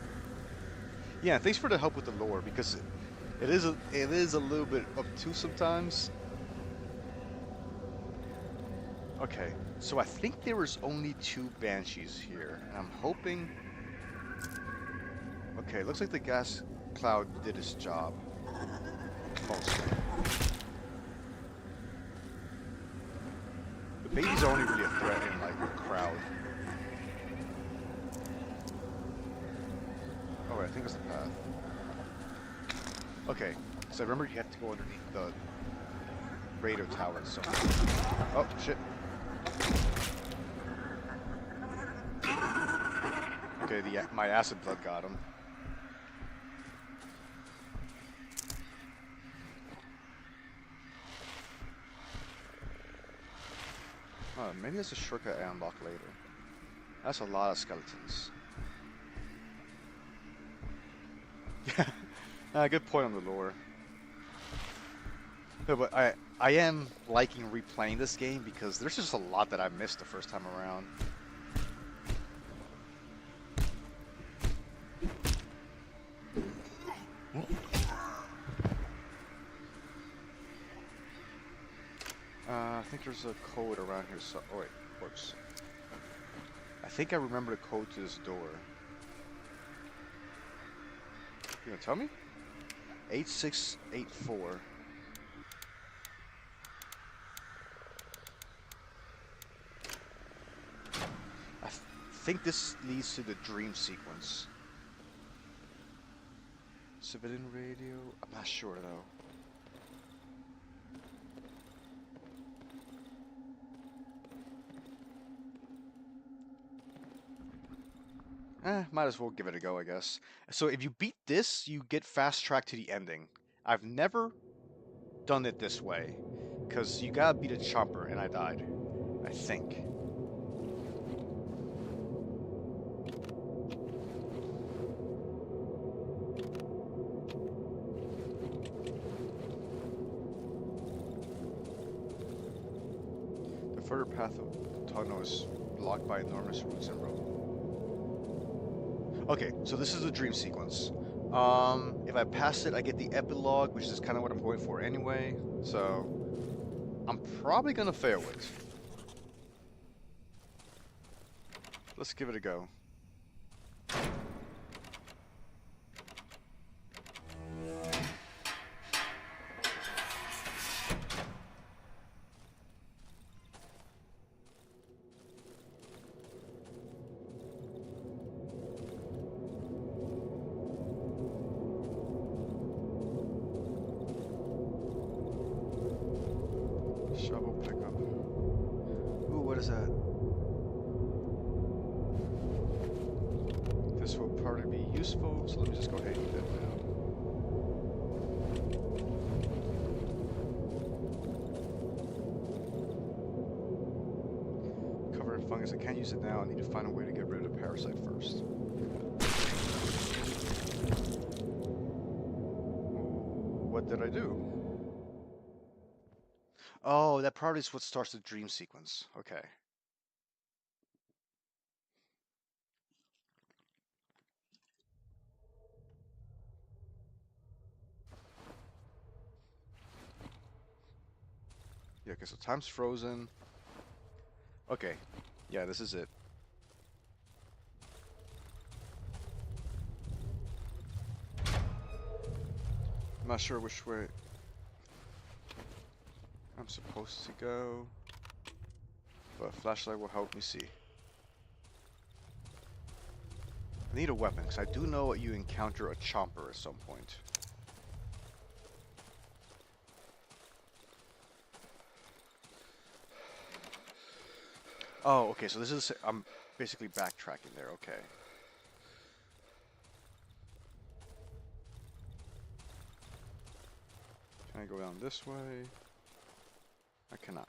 Yeah, thanks for the help with the lore because it is a little bit obtuse sometimes. Okay, so I think there was only 2 banshees here, and I'm hoping. Okay, looks like the gas cloud did its job. Mostly. The babies are only really a threat in like a crowd. Oh, wait, I think it's the path. Okay, so remember you have to go underneath the radio tower and so on. Oh, shit. Okay, my acid blood got him. Oh, maybe that's a shortcut I unlock later. That's a lot of skeletons. Yeah, good point on the lore. No, but I am liking replaying this game because there's just a lot that I missed the first time around. I think there's a code around here. So, oh wait, whoops. I think I remember the code to this door. You gonna tell me? 8684. I think this leads to the dream sequence. Civilian radio? I'm not sure though. Might as well give it a go, I guess. So if you beat this, you get fast track to the ending. I've never done it this way, because you gotta beat a chomper, and I died. I think. The further path of the tunnel is blocked by enormous roots and rope. Okay, so this is the dream sequence. If I pass it, I get the epilogue, which is kind of what I'm going for anyway. So, I'm probably gonna fail it. Let's give it a go. Shovel pickup. Ooh, what is that? This will probably be useful, so let me just go ahead and do that now. Covered in fungus, I can't use it now. I need to find a way to get rid of the parasite first. What did I do? Oh, that probably is what starts the dream sequence. Okay. Yeah, okay, so time's frozen. Okay. Yeah, this is it. I'm not sure which way I'm supposed to go, but a flashlight will help me see. I need a weapon, because I do know you encounter a chomper at some point. Oh, okay, so this is... I'm basically backtracking there, okay. Can I go down this way? I cannot.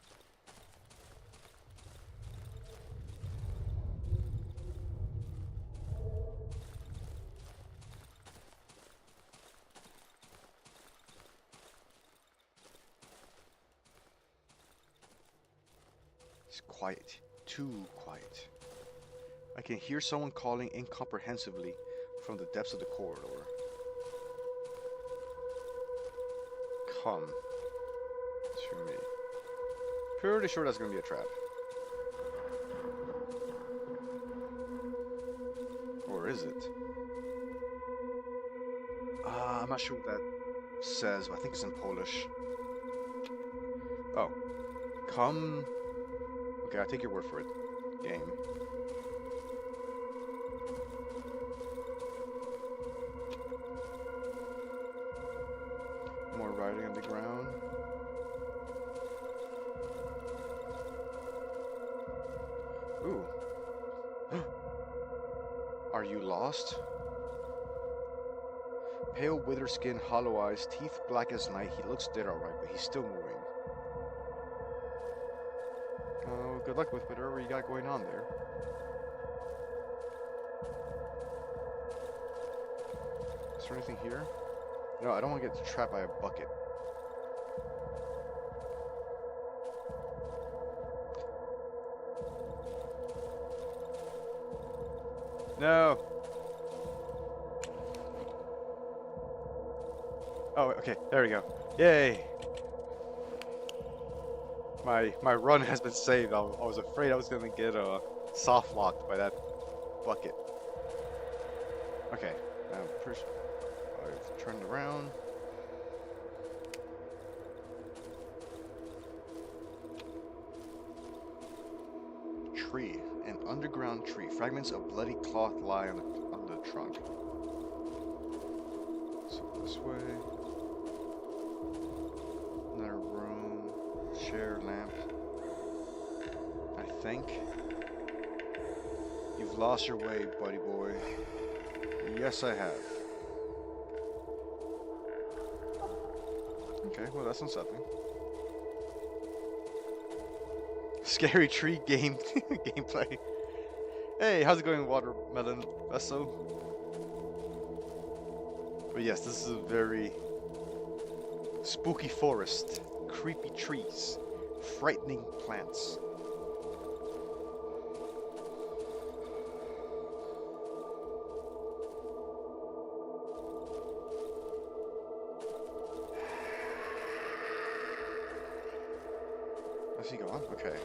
It's quiet. Too quiet. I can hear someone calling incomprehensibly from the depths of the corridor. Come to me. Pretty sure that's gonna be a trap. Or is it? I'm not sure what that says, but I think it's in Polish. Oh. Come. Okay, I'll take your word for it. Game. More writing on the ground. Ooh. Are you lost? Pale, withered skin, hollow eyes, teeth black as night. He looks dead alright, but he's still moving. Oh, good luck with whatever you got going on there. Is there anything here? No, I don't want to get trapped by a bucket. No! Oh, okay, there we go. Yay! My run has been saved. I was afraid I was gonna get soft locked by that bucket. Okay, now I've turned around. Tree, an underground tree. Fragments of bloody cloth lie on the trunk. So this way. Another room. Chair, lamp. I think. You've lost your way, buddy boy. Yes, I have. Okay, well that's unsettling. Scary tree game gameplay. Hey, how's it going, Watermelon Vesso? But yes, this is a very spooky forest, creepy trees, frightening plants. Is he gone? Okay.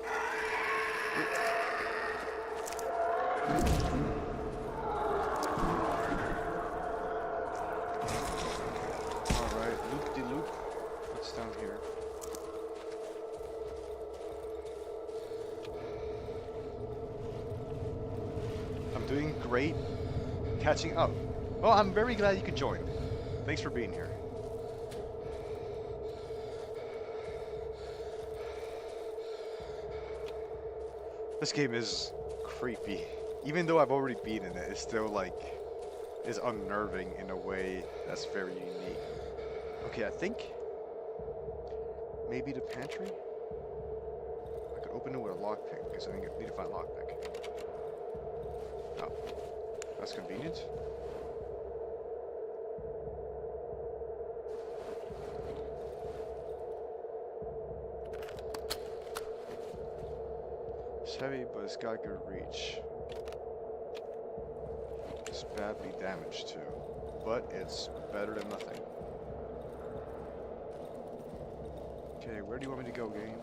Alright, loop-de-loop. What's down here? I'm doing great. Catching up. Well, I'm very glad you could join. Thanks for being here. This game is creepy. Even though I've already beaten it, it's still like is unnerving in a way that's very unique. Okay, I think maybe the pantry? I could open it with a lockpick because I need to find a lockpick. Oh, that's convenient. It's heavy, but it's got good reach. It's badly damaged too, but it's better than nothing. Okay, where do you want me to go, game?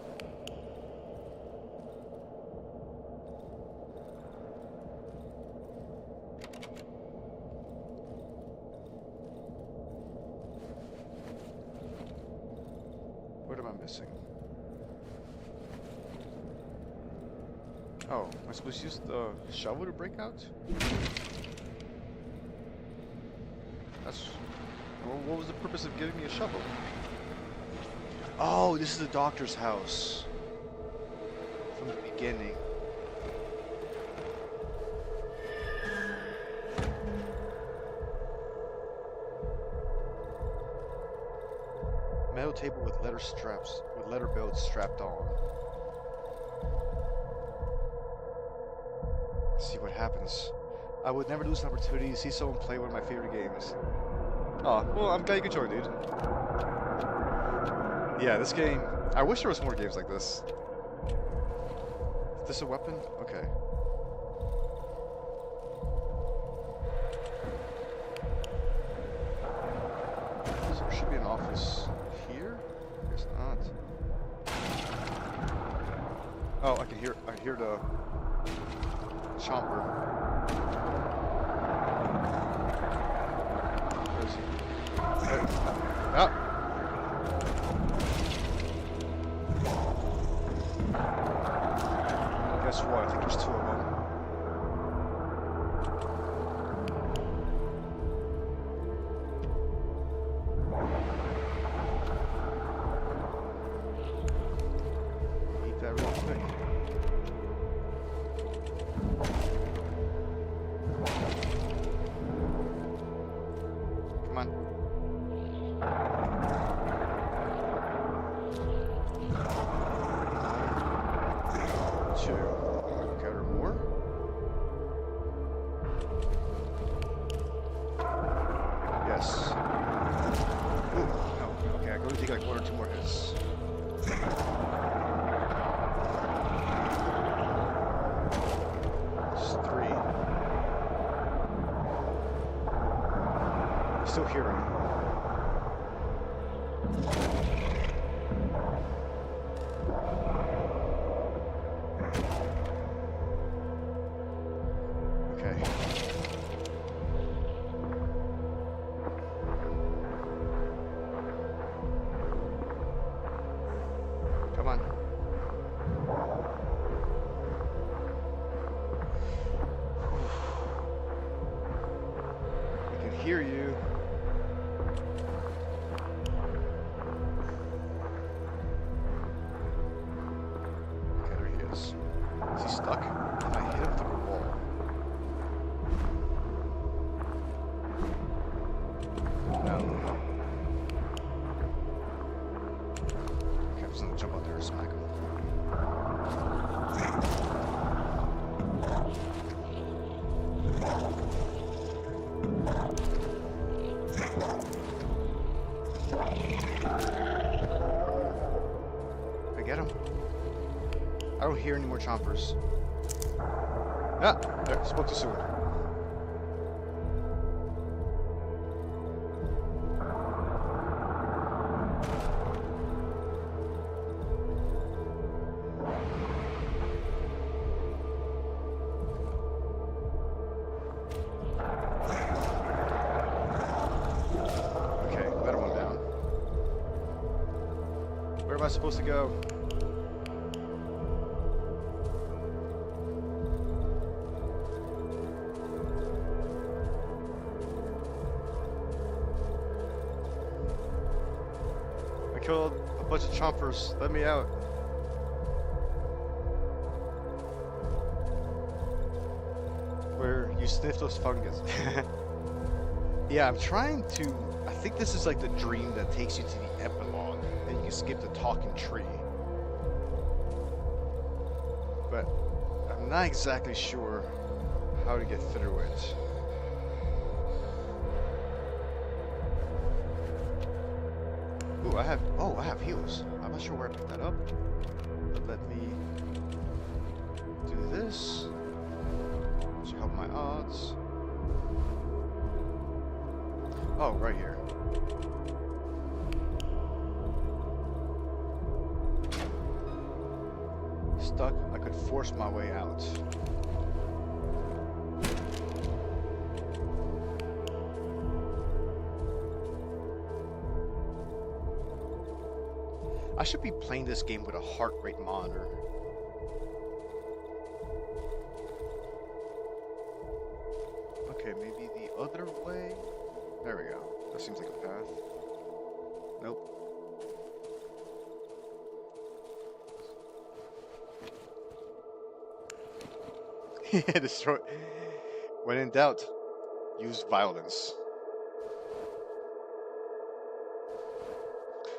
What am I missing? Oh, am I supposed to use the shovel to break out? That's... Well, what was the purpose of giving me a shovel? Oh, this is the doctor's house. From the beginning. Metal table with letter belts strapped on. See what happens. I would never lose an opportunity to see someone play one of my favorite games. Oh, well, I'm glad you could join, dude. Yeah, this game... I wish there was more games like this. Is this a weapon? Okay. So there should be an office here? Guess not. Oh, I hear the chomper. Where is he? There. Ah! Guess what? I think there's two of them. Eat that real quick. Come on. Two. Okay, or more? Yes. Ooh, no. Okay, I'm going to take like one or two more hits. It's three. Still hearing. Okay. Come on. I can hear you. Okay, there he is. Is he stuck? If I hit him through a wall. No. Okay, I'm just gonna jump out there and smack him. I get him. I don't hear any more chompers. Ah, there, spoke too soon. Okay, better one down. Where am I supposed to go? I killed a bunch of chompers. Let me out. Where you sniff those fungus. Yeah, I'm trying to. I think this is like the dream that takes you to the epilogue, and you can skip the talking tree. But I'm not exactly sure how to get through it. Ooh, I have heals. I'm not sure where I picked that up. But let me do this. Should help my odds. Oh, right here. Stuck. I could force my way out. I should be playing this game with a heart rate monitor. Okay, maybe the other way? There we go. That seems like a path. Nope. Yeah, destroy. When in doubt, use violence.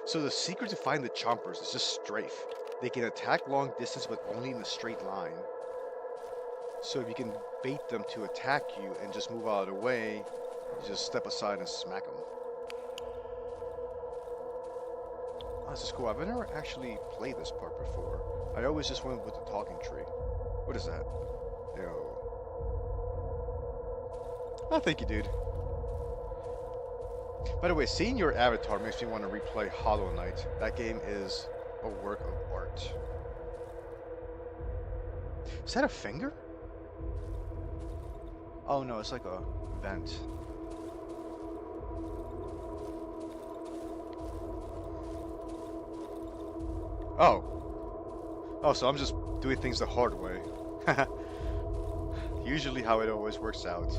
So the secret to find the chompers is just strafe. They can attack long distance but only in a straight line. So if you can bait them to attack you and just move out of the way, you just step aside and smack them. Oh, this is cool. I've never actually played this part before. I always just went with the talking tree. What is that? Ew. Oh, thank you, dude. By the way, seeing your avatar makes me want to replay Hollow Knight. That game is a work of art. Is that a finger? Oh no, it's like a vent. Oh. Oh, so I'm just doing things the hard way. Usually how it always works out.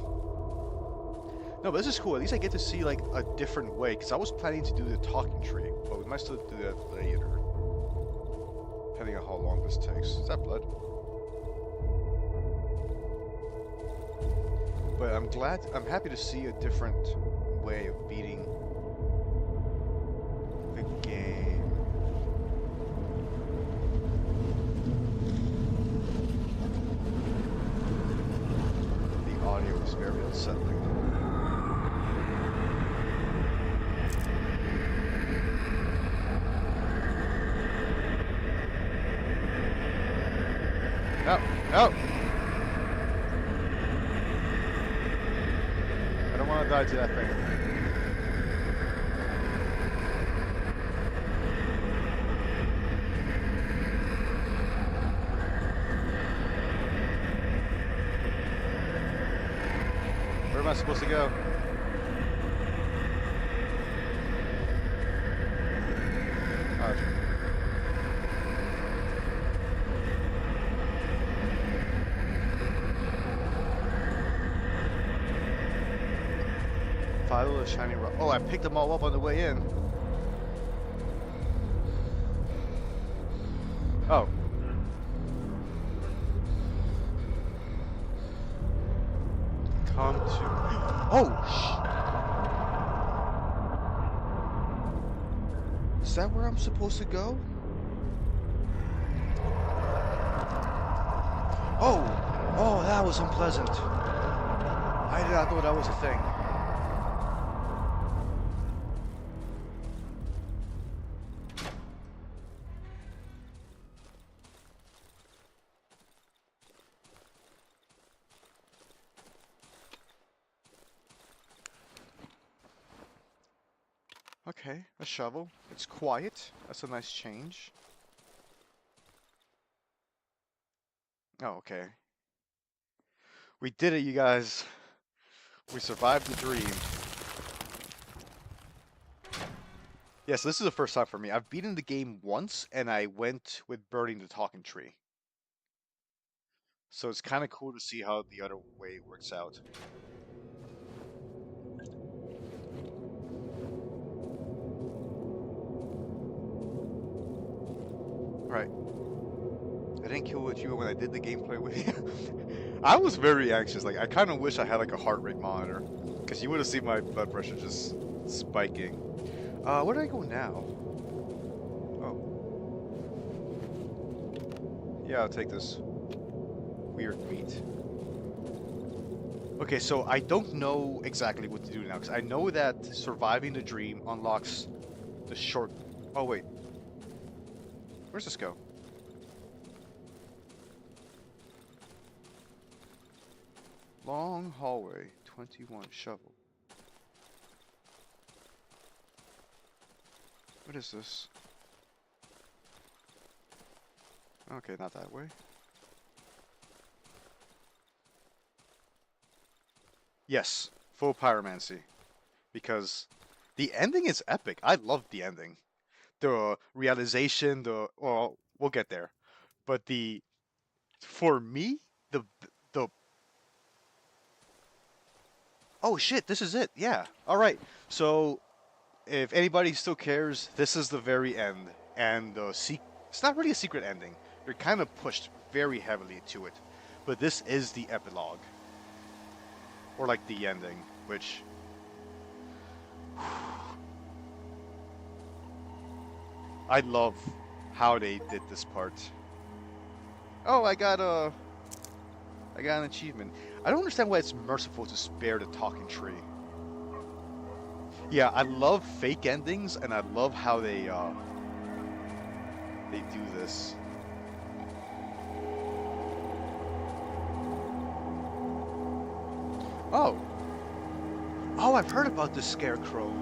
No, but this is cool. At least I get to see like a different way. Because I was planning to do the talking tree. But we might still do that later. Depending on how long this takes. Is that blood? But I'm happy to see a different way of beating the game. The audio is very unsettling. No, no! I don't want to die to that thing. Where am I supposed to go? Oh. Follow the shiny rock. Oh, I picked them all up on the way in. Oh. Come to... Oh, is that where I'm supposed to go? Oh! Oh, that was unpleasant. I did not know that was a thing. Okay, a shovel. It's quiet. That's a nice change. Oh, okay. We did it, you guys. We survived the dream. Yes, this is the first time for me. I've beaten the game once, and I went with burning the talking tree. So it's kind of cool to see how the other way works out. Right. I didn't kill with you when I did the gameplay with you. I was very anxious. Like, I kind of wish I had like a heart rate monitor, because you would have seen my blood pressure just spiking. Where do I go now? Oh. Yeah, I'll take this weird meat. Okay, so I don't know exactly what to do now, because I know that surviving the dream unlocks the short... Oh, wait. Where's this go? Long hallway, 21, shovel. What is this? Okay, not that way. Yes, full pyromancy. Because the ending is epic. I love the ending. The realization, well, we'll get there. But for me, the oh shit, this is it. Yeah. All right. So, if anybody still cares, this is the very end, and it's not really a secret ending. You're kind of pushed very heavily to it, but this is the epilogue, or like the ending, which I love how they did this part. Oh, I got an achievement. I don't understand why it's merciful to spare the talking tree. Yeah, I love fake endings, and I love how they do this. Oh. Oh, I've heard about this scarecrow.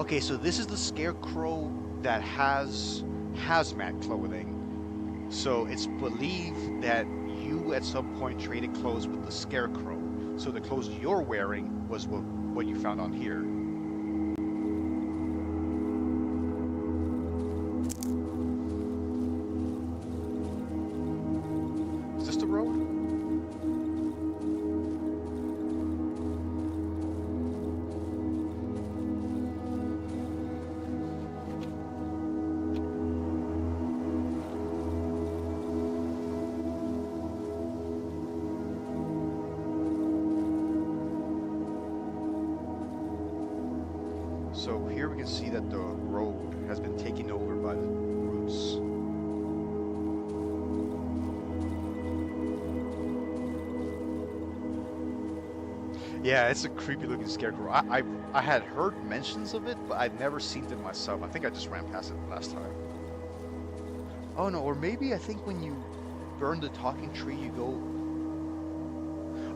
Okay, so this is the scarecrow that has hazmat clothing. So it's believed that you at some point traded clothes with the scarecrow. So the clothes you're wearing was what you found on here. Is this the road? So here we can see that the road has been taken over by the roots. Yeah, it's a creepy looking scarecrow. I had heard mentions of it, but I'd never seen it myself. I think I just ran past it last time. Oh no, or maybe I think when you burn the talking tree, you go.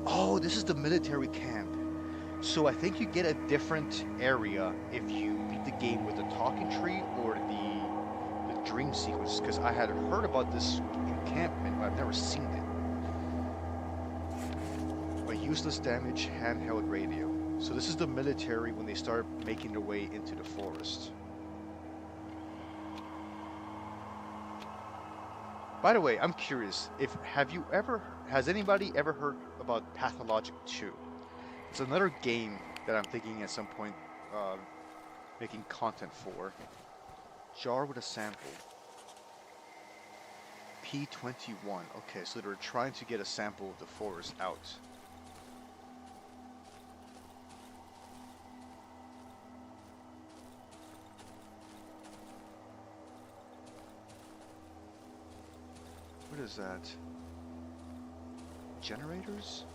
Oh, this is the military camp. So I think you get a different area if you beat the game with the talking tree or the dream sequence. Because I had heard about this encampment, but I've never seen it. A useless damage handheld radio. So this is the military when they start making their way into the forest. By the way, I'm curious. Has anybody ever heard about Pathologic 2? It's another game that I'm thinking at some point making content for. Jar with a sample. P21. Okay, so they're trying to get a sample of the forest out. What is that? Generators?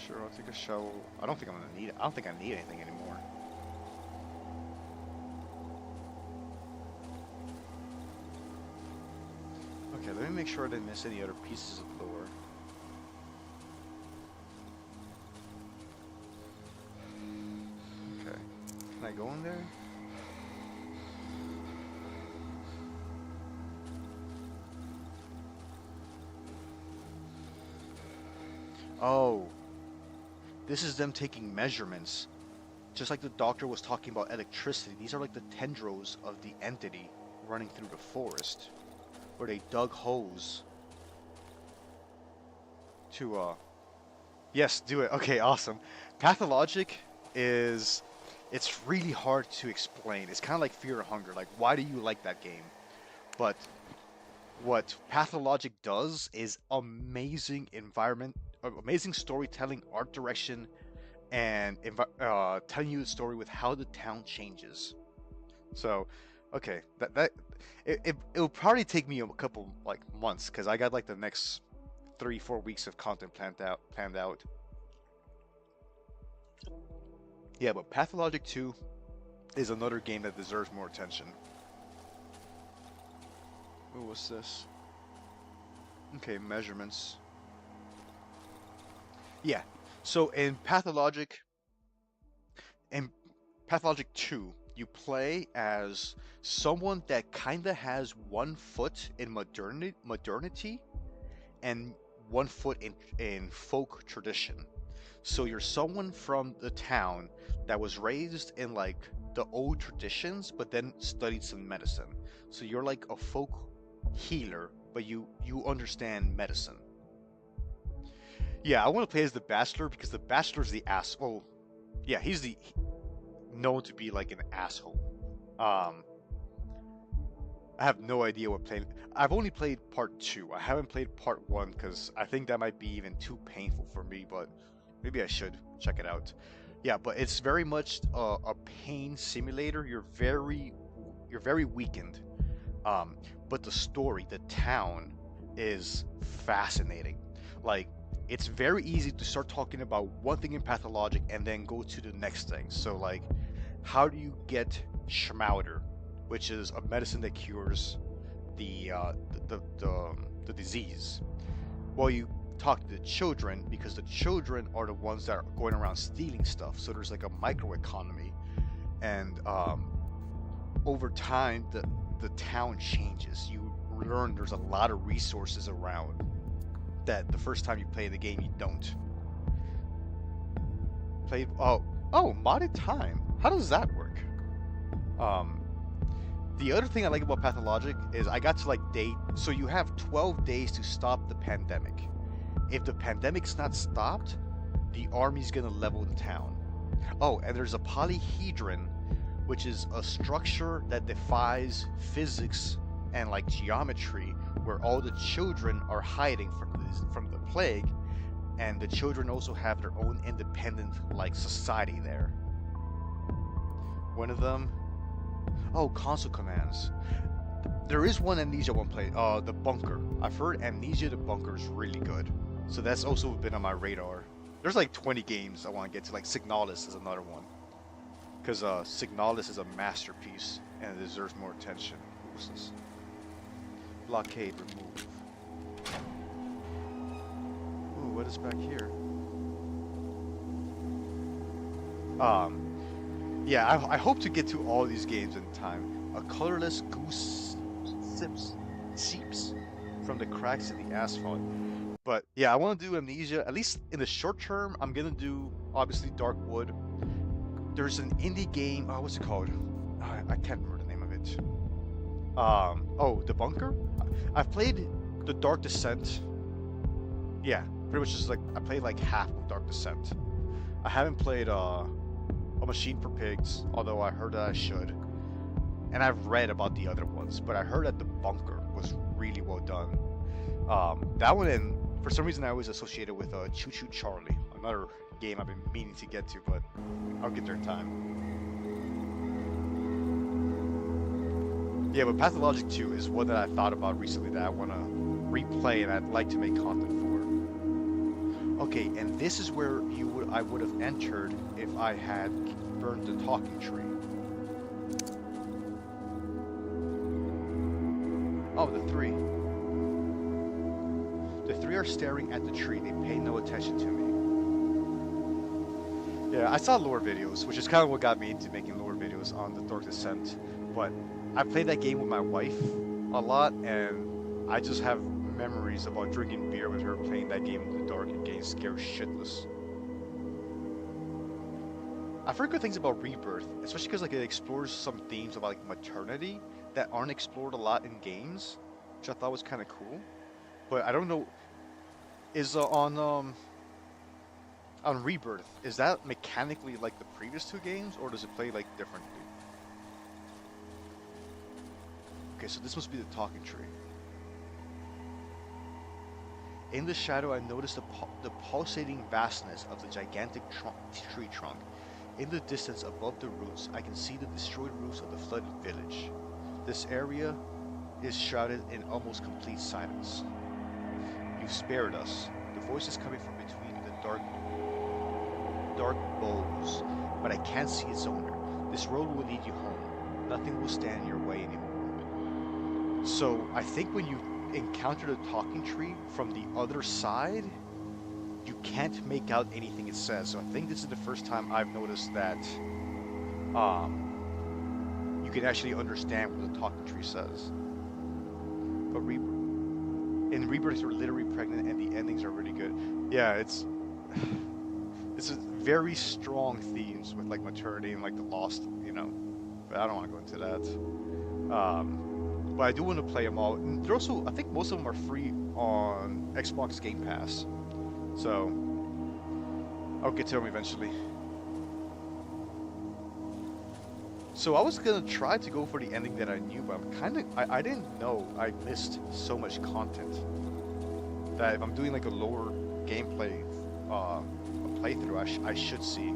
Sure, I'll take a shovel. I don't think I'm gonna need it. I don't think I need anything anymore. Okay, let me make sure I didn't miss any other pieces of lore. Okay, can I go in there? Oh. This is them taking measurements. Just like the doctor was talking about electricity, these are like the tendrils of the entity running through the forest. Where they dug holes to, Yes, do it. Okay, awesome. Pathologic is... It's really hard to explain. It's kind of like Fear and Hunger. Like, why do you like that game? But what Pathologic does is amazing amazing storytelling, art direction, and telling you the story with how the town changes. So, okay, it'll probably take me a couple like months because I got like the next 3-4 weeks of content planned out. Yeah, but Pathologic 2 is another game that deserves more attention. What was this? Okay, measurements. Yeah. So in Pathologic 2, you play as someone that kinda has one foot in modernity and one foot in folk tradition. So you're someone from the town that was raised in like the old traditions, but then studied some medicine. So you're like a folk healer, but you understand medicine. Yeah, I want to play as the Bachelor because the Bachelor's the ass. Well, yeah, he's known to be like an asshole. Um, I have no idea what play. I've only played part 2. I haven't played part 1 because I think that might be even too painful for me. But maybe I should check it out. Yeah, but it's very much a pain simulator. You're very weakened. But the story, the town, is fascinating. Like, it's very easy to start talking about one thing in Pathologic and then go to the next thing. So, like, how do you get Schmauder, which is a medicine that cures the the disease. Well, you talk to the children because the children are the ones that are going around stealing stuff. So there's like a micro economy, and over time the town changes. You learn there's a lot of resources around that the first time you play the game you don't. Played modded time. How does that work? Um, the other thing I like about Pathologic is I got to like so you have 12 days to stop the pandemic. If the pandemic's not stopped, the army's gonna level the town. Oh, and there's a polyhedron, which is a structure that defies physics and like geometry, where all the children are hiding from the plague, and the children also have their own independent like society there. One of them, oh, console commands. There is one Amnesia one play, the bunker. I've heard Amnesia the bunker is really good, so that's also been on my radar. There's like 20 games I want to get to. Like Signalis is another one, because Signalis is a masterpiece and it deserves more attention. What's this? Blockade remove. Ooh, what is back here? Yeah, I hope to get to all these games in time. A colorless goose seeps from the cracks in the asphalt. But yeah, I want to do Amnesia, at least in the short term. I'm gonna do, obviously, Darkwood. There's an indie game, what's it called? I can't remember the name of it. Oh, The Bunker? I've played The Dark Descent. Yeah, pretty much just like, I played like half of Dark Descent. I haven't played, A Machine for Pigs, although I heard that I should. And I've read about the other ones, but I heard that The Bunker was really well done. That one, and for some reason I was associated with Choo Choo Charlie, another game I've been meaning to get to, but I'll get there in time. Yeah, but Pathologic 2 is one that I thought about recently that I want to replay and I'd like to make content for. Okay, and this is where I would have entered if I had burned the talking tree. Oh, the three. The three are staring at the tree. They pay no attention to me. Yeah, I saw lore videos, which is kind of what got me into making lore videos on the Dark Descent. But I played that game with my wife a lot, and I just have memories about drinking beer with her, playing that game in the dark and getting scared shitless. I've heard good things about Rebirth, especially because like it explores some themes about like maternity that aren't explored a lot in games, which I thought was kind of cool. But I don't know, is on Rebirth, is that mechanically like the previous two games, or does it play like differently? Okay, so this must be the talking tree. In the shadow, I noticed the pulsating vastness of the gigantic tree trunk. In the distance above the roots, I can see the destroyed roofs of the flooded village. This area is shrouded in almost complete silence. You've spared us. The voice is coming from between the dark boughs, but I can't see its owner. This road will lead you home. Nothing will stand in your way anymore. So I think when you encounter the talking tree from the other side, you can't make out anything it says. So I think this is the first time I've noticed that you can actually understand what the talking tree says. But in Rebirth, you're literally pregnant, and the endings are really good. Yeah, it's a very strong themes with like maternity and like the lost, you know. But I don't want to go into that. But I do want to play them all. And they're also, I think most of them are free on Xbox Game Pass. So I'll get to them eventually. So I was gonna try to go for the ending that I knew, but I didn't know I missed so much content that if I'm doing like a lower gameplay a playthrough, I should see.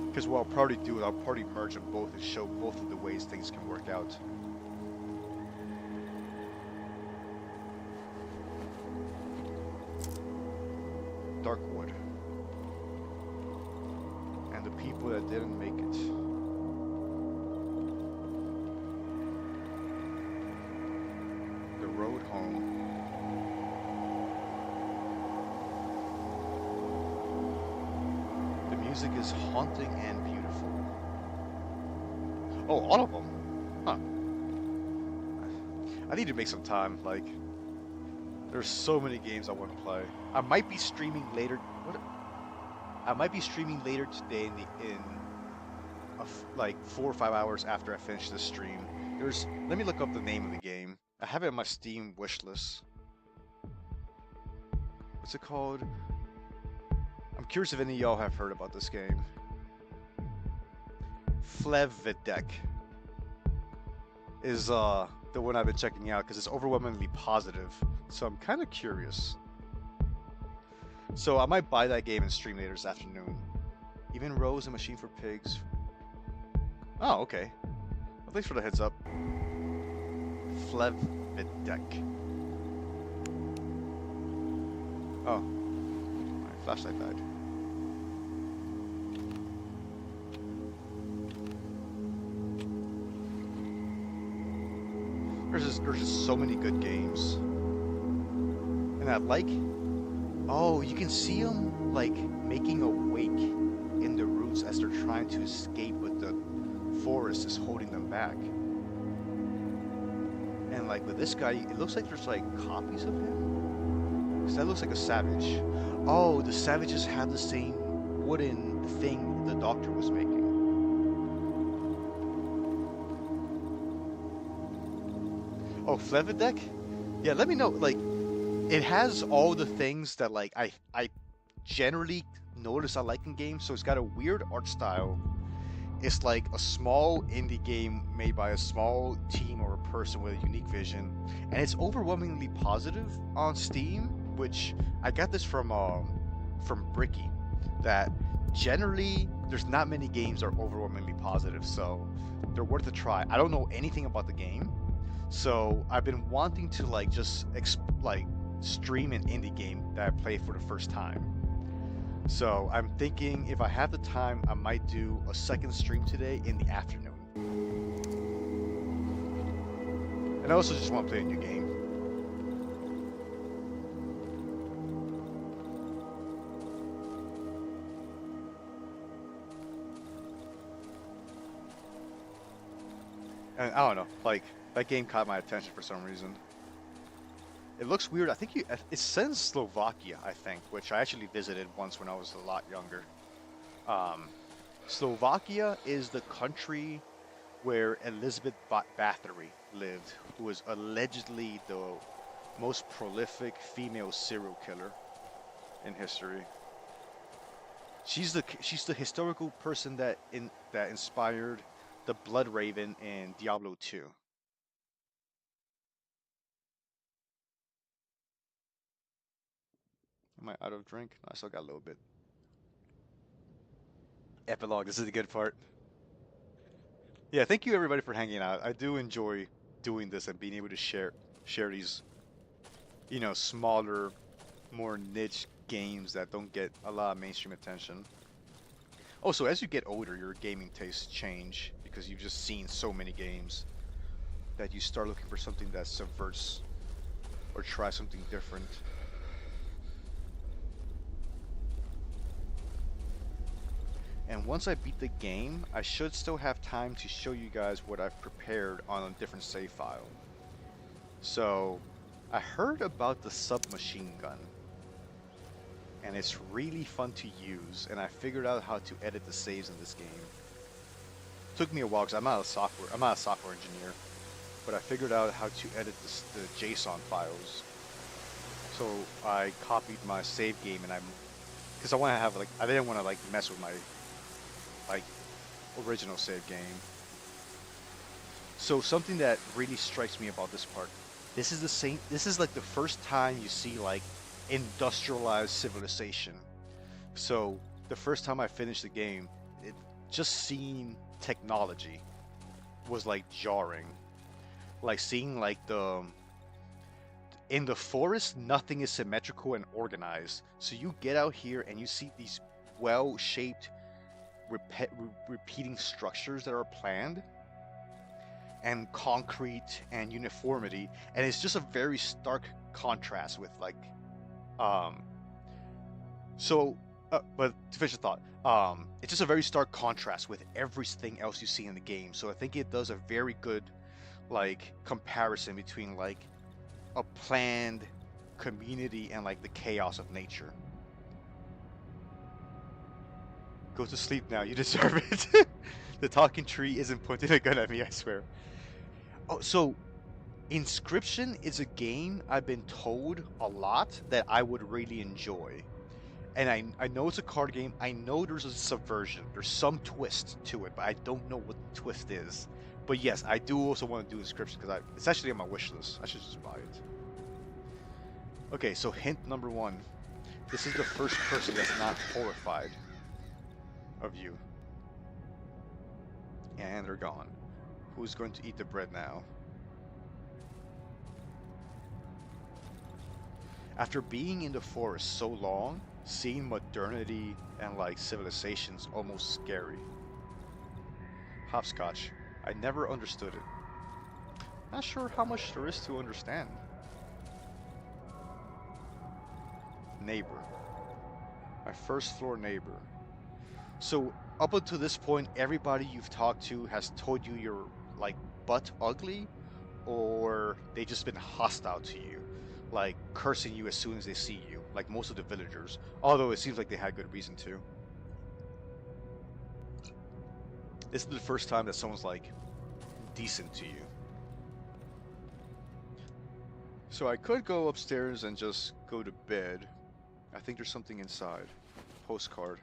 Because what I'll probably do, I'll probably merge them both and show both of the ways things can work out. Darkwood. And the people that didn't make it. road home. The music is haunting and beautiful. Oh, all of them? Huh. I need to make some time. Like, there's so many games I want to play. I might be streaming later. What? I might be streaming later today like 4 or 5 hours after I finish this stream. Let me look up the name of the game. I have it on my Steam wishlist. What's it called? I'm curious if any of y'all have heard about this game. Flevidek is the one I've been checking out because it's overwhelmingly positive. So I'm kind of curious. So I might buy that game and stream later this afternoon. Even Rose, a Machine for Pigs. Oh, okay. Well, thanks for the heads up. Flevidek. Oh. My flashlight died. There's just so many good games. And I like... Oh, you can see them, like, making a wake in the roots as they're trying to escape, but the forest is holding them back. And, like, with this guy, it looks like there's, like, copies of him. Because that looks like a savage. Oh, the savages have the same wooden thing the doctor was making. Oh, Flevidek? Yeah, let me know, like... It has all the things that like I generally notice I like in games. So it's got a weird art style. It's like a small indie game made by a small team or a person with a unique vision, and it's overwhelmingly positive on Steam. Which I got this from Bricky. That generally there's not many games that are overwhelmingly positive, so they're worth a try. I don't know anything about the game, so I've been wanting to like just stream an indie game that I played for the first time. So I'm thinking if I have the time, I might do a second stream today in the afternoon. And I also just want to play a new game. And I don't know, like that game caught my attention for some reason. It looks weird. I think it says Slovakia, I think, which I actually visited once when I was a lot younger. Slovakia is the country where Elizabeth Bathory lived, who was allegedly the most prolific female serial killer in history. She's the historical person that inspired the Blood Raven in Diablo 2. Am I out of drink? No, I still got a little bit. Epilogue, this is the good part. Yeah, thank you everybody for hanging out. I do enjoy doing this and being able to share these, smaller, more niche games that don't get a lot of mainstream attention. Also, as you get older, your gaming tastes change because you've just seen so many games that you start looking for something that subverts or try something different. And once I beat the game, I should still have time to show you guys what I've prepared on a different save file. So, I heard about the submachine gun. And it's really fun to use, and I figured out how to edit the saves in this game. Took me a while because I'm not a software engineer, but I figured out how to edit the JSON files. So I copied my save game, and because I didn't want to mess with my original save game. So something that really strikes me about this part, this is like the first time you see like industrialized civilization. So the first time I finished the game, just seeing technology was like jarring. Like seeing like in the forest, nothing is symmetrical and organized. So you get out here and you see these well-shaped repeating structures that are planned. and concrete and uniformity, and it's just a very stark contrast with like um so but to finish the thought, it's just a very stark contrast with everything else you see in the game. So I think it does a very good like comparison between like a planned community and like the chaos of nature. Go to sleep now, you deserve it. The talking tree isn't pointing a gun at me, I swear. Oh, so Inscription is a game I've been told a lot that I would really enjoy. And I know it's a card game. I know there's a subversion. There's some twist to it, but I don't know what the twist is. But yes, I do also want to do Inscription because it's actually on my wish list. I should just buy it. Okay, so hint number one. This is the first person that's not horrified of you. And they're gone. Who's going to eat the bread now? After being in the forest so long, seeing modernity and like civilization's almost scary. Hopscotch. I never understood it. Not sure how much there is to understand. Neighbor. My first floor neighbor. So up until this point, everybody you've talked to has told you you're like butt ugly, or they just been hostile to you, like cursing you as soon as they see you, like most of the villagers. Although it seems like they had good reason to. This is the first time that someone's like decent to you. So I could go upstairs and just go to bed. I think there's something inside. Postcard.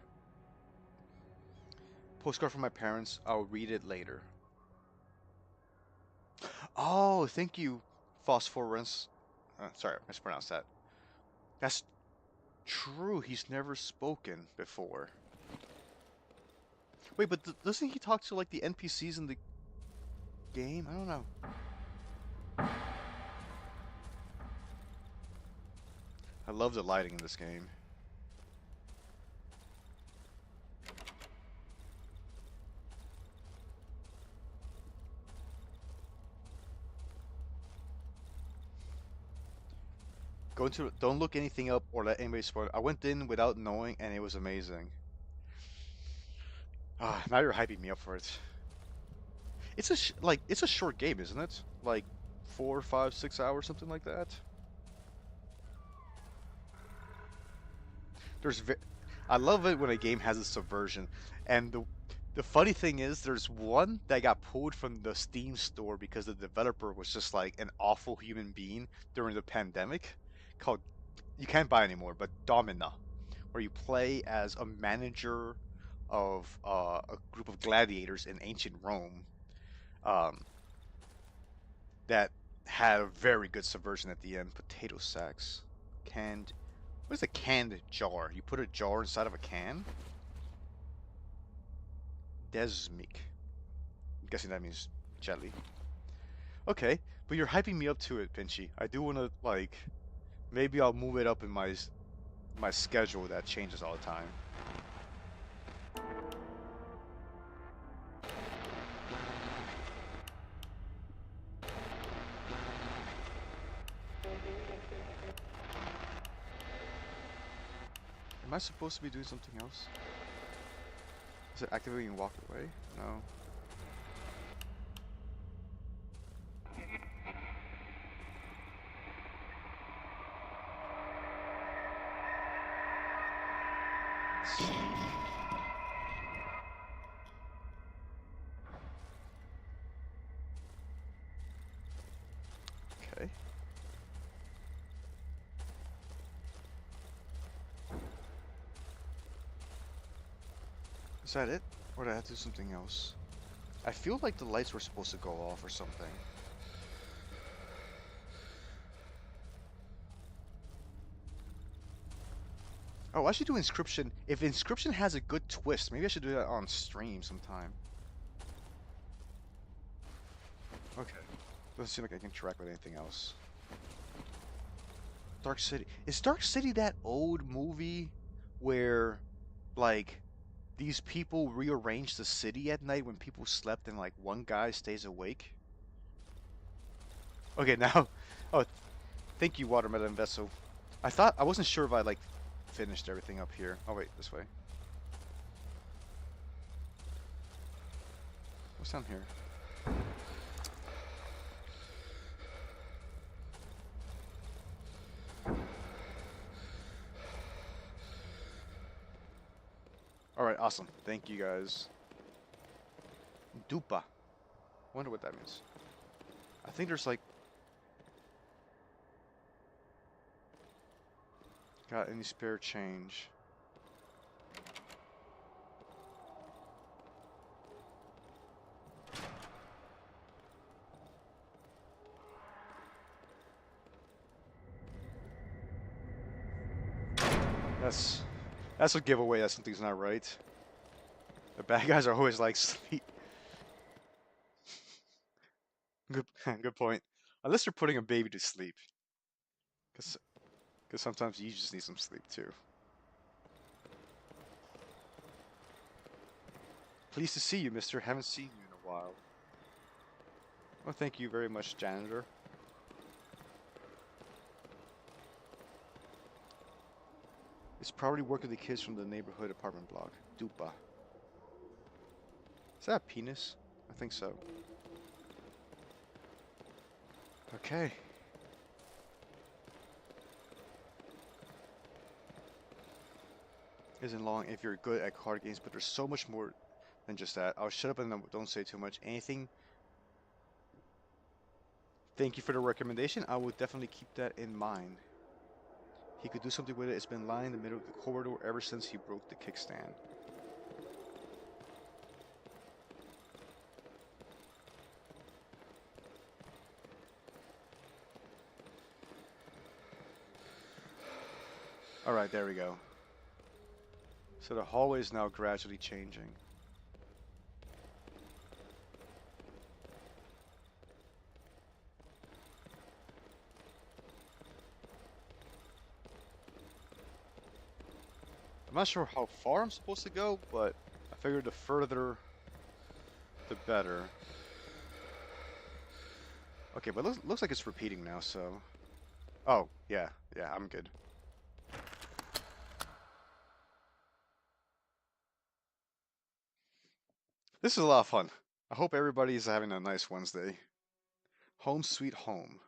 Postcard from my parents. I'll read it later. Oh, thank you, Phosphorus. Sorry, I mispronounced that. That's true. He's never spoken before. Wait, but doesn't he talk to like the NPCs in the game? I don't know. I love the lighting in this game. Don't look anything up or let anybody spoil it. I went in without knowing and it was amazing. Ah, now you're hyping me up for it. It's it's a short game, isn't it? Like 4, 5, 6 hours, something like that. There's I love it when a game has a subversion, and the funny thing is, there's one that got pulled from the Steam store because the developer was just like an awful human being during the pandemic, called you can't buy anymore, but Domina, where you play as a manager of a group of gladiators in ancient Rome, um, that had a very good subversion at the end. Potato sacks, canned. What is a canned jar? You put a jar inside of a can? Desmik. I'm guessing that means jelly. Okay, but you're hyping me up to it, Pinchy. I do want to, like, maybe I'll move it up in my schedule that changes all the time. Am I supposed to be doing something else? Is it activating walk away? No. Okay. Is that it? Or did I have to do something else? I feel like the lights were supposed to go off or something. Oh, I should do Inscription. If Inscription has a good twist, maybe I should do that on stream sometime. Okay. Doesn't seem like I can interact with anything else. Dark City. Is Dark City that old movie where, like, these people rearrange the city at night when people slept and, like, one guy stays awake? Okay, now. Oh, thank you, watermelon vessel. I wasn't sure if I like finished everything up here. Oh wait, this way. What's down here? All right, awesome. Thank you guys. Dupa. Wonder what that means. I think there's like. Got any spare change? That's that's a giveaway that something's not right. The bad guys are always like sleep. Good, good point. Unless you're putting a baby to sleep, because sometimes you just need some sleep too. Pleased to see you, mister. Haven't seen you in a while. Well, thank you very much, janitor. It's probably work with the kids from the neighborhood apartment block. Dupa. Is that a penis? I think so. Okay. Isn't long if you're good at card games, but there's so much more than just that. I'll shut up and don't say too much. Anything? Thank you for the recommendation. I will definitely keep that in mind. He could do something with it. It's been lying in the middle of the corridor ever since he broke the kickstand. Alright, there we go. So the hallway is now gradually changing. I'm not sure how far I'm supposed to go, but I figured the further, the better. Okay, but looks like it's repeating now, so... Oh, yeah, I'm good. This is a lot of fun. I hope everybody is having a nice Wednesday. Home sweet home.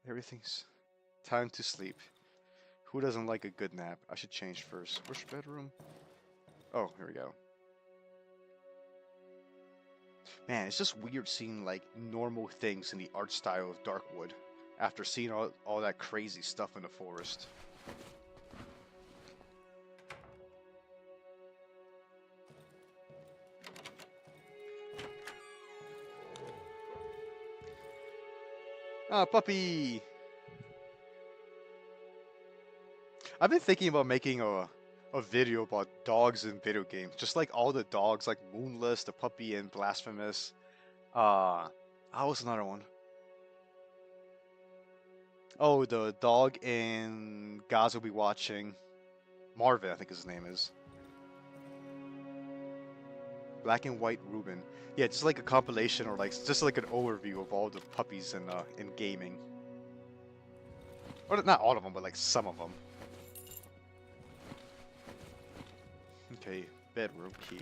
Everything's time to sleep. Who doesn't like a good nap? I should change first. Which bedroom? Oh, here we go. Man, it's just weird seeing like normal things in the art style of Darkwood after seeing all that crazy stuff in the forest. Ah, puppy! I've been thinking about making a video about dogs in video games. Just like all the dogs, like Moonless, the puppy, and Blasphemous. How was another one? Oh, the dog in Guys Will Be Watching. Marvin, I think his name is. Black and White Reuben. Yeah, just like a compilation or like just like an overview of all the puppies in gaming. Or not all of them, but like some of them. Okay, bedroom key.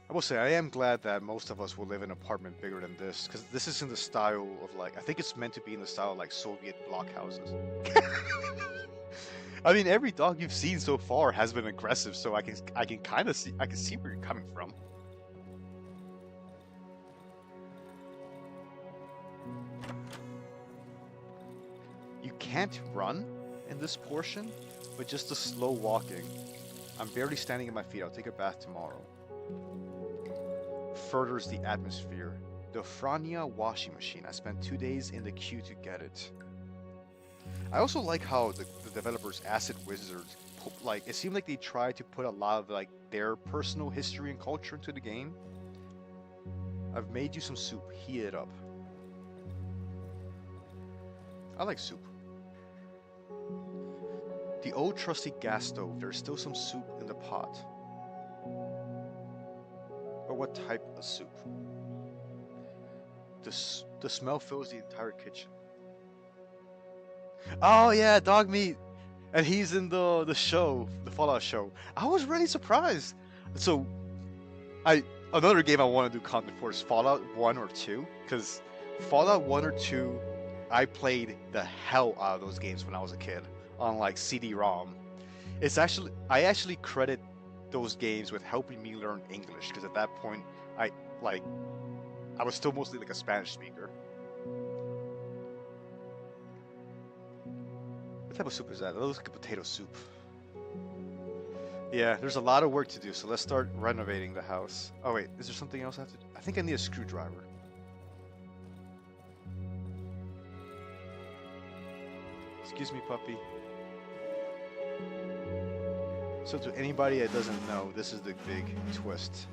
I will say, I am glad that most of us will live in an apartment bigger than this, because this is in the style of like, I think it's meant to be in the style of like Soviet blockhouses. I mean, every dog you've seen so far has been aggressive, so I can kind of see, I can see where you're coming from. You can't run in this portion, but just the slow walking. I'm barely standing on my feet. I'll take a bath tomorrow. Furthers the atmosphere. The Frania washing machine. I spent 2 days in the queue to get it. I also like how the developers Acid Wizards, like, it seemed like they tried to put a lot of like their personal history and culture into the game. I've made you some soup. Heat it up. I like soup. The old trusty gas stove. There's still some soup in the pot. Oh what type of soup? The smell fills the entire kitchen. Oh yeah, dog meat. And he's in the show, the Fallout show. I was really surprised. So, another game I want to do content for is Fallout 1 or 2, because Fallout 1 or 2, I played the hell out of those games when I was a kid on like CD-ROM. I actually credit those games with helping me learn English, because at that point I was still mostly like a Spanish speaker. What type of soup is that? That looks like a potato soup. Yeah, there's a lot of work to do, so let's start renovating the house. Oh wait, is there something else I have to do? I think I need a screwdriver. Excuse me, puppy. So to anybody that doesn't know, this is the big twist.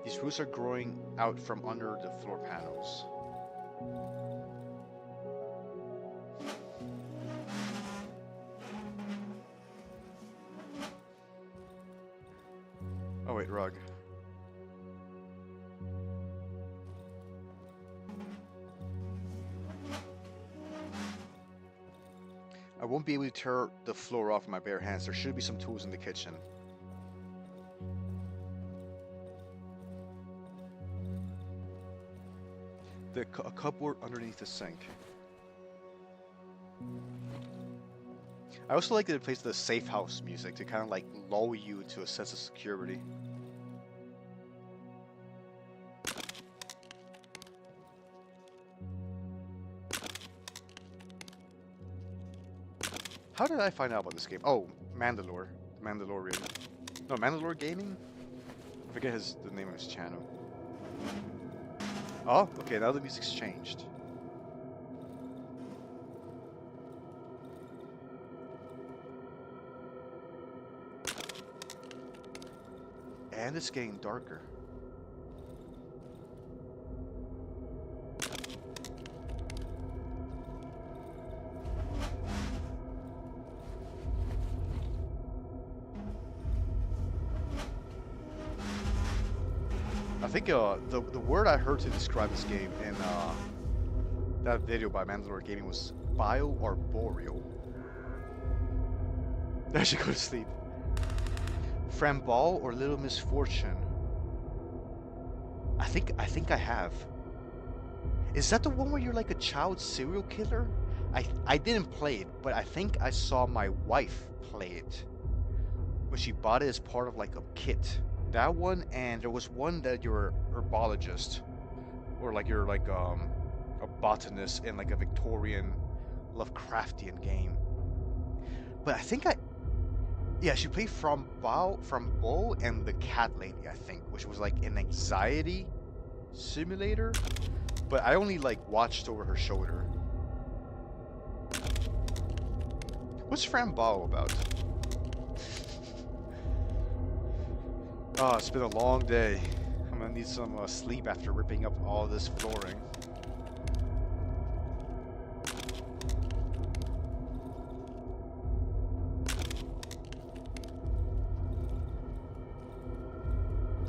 These roots are growing out from under the floor panels. Oh wait, rug. I won't be able to tear the floor off with my bare hands. There should be some tools in the kitchen. A cupboard underneath the sink. I also like that it plays the safe house music to kind of like lull you to a sense of security. How did I find out about this game? Oh, Mandalore. Mandalorian. No, Mandalore Gaming? I forget the name of his channel. Oh, okay, now the music's changed. And it's getting darker. I think the word I heard to describe this game in that video by Mandalore Gaming was bio or boreal. I should go to sleep. Framball or Little Misfortune? I think I have. Is that the one where you're like a child serial killer? I didn't play it, but I think I saw my wife play it when she bought it as part of like a kit. That one, and there was one that you're a herbologist, or like you're like a botanist in like a Victorian Lovecraftian game. But I think she played from Bull and the Cat Lady, I think, which was like an anxiety simulator. But I only like watched over her shoulder. What's Framball about? Oh, it's been a long day. I'm gonna need some sleep after ripping up all this flooring.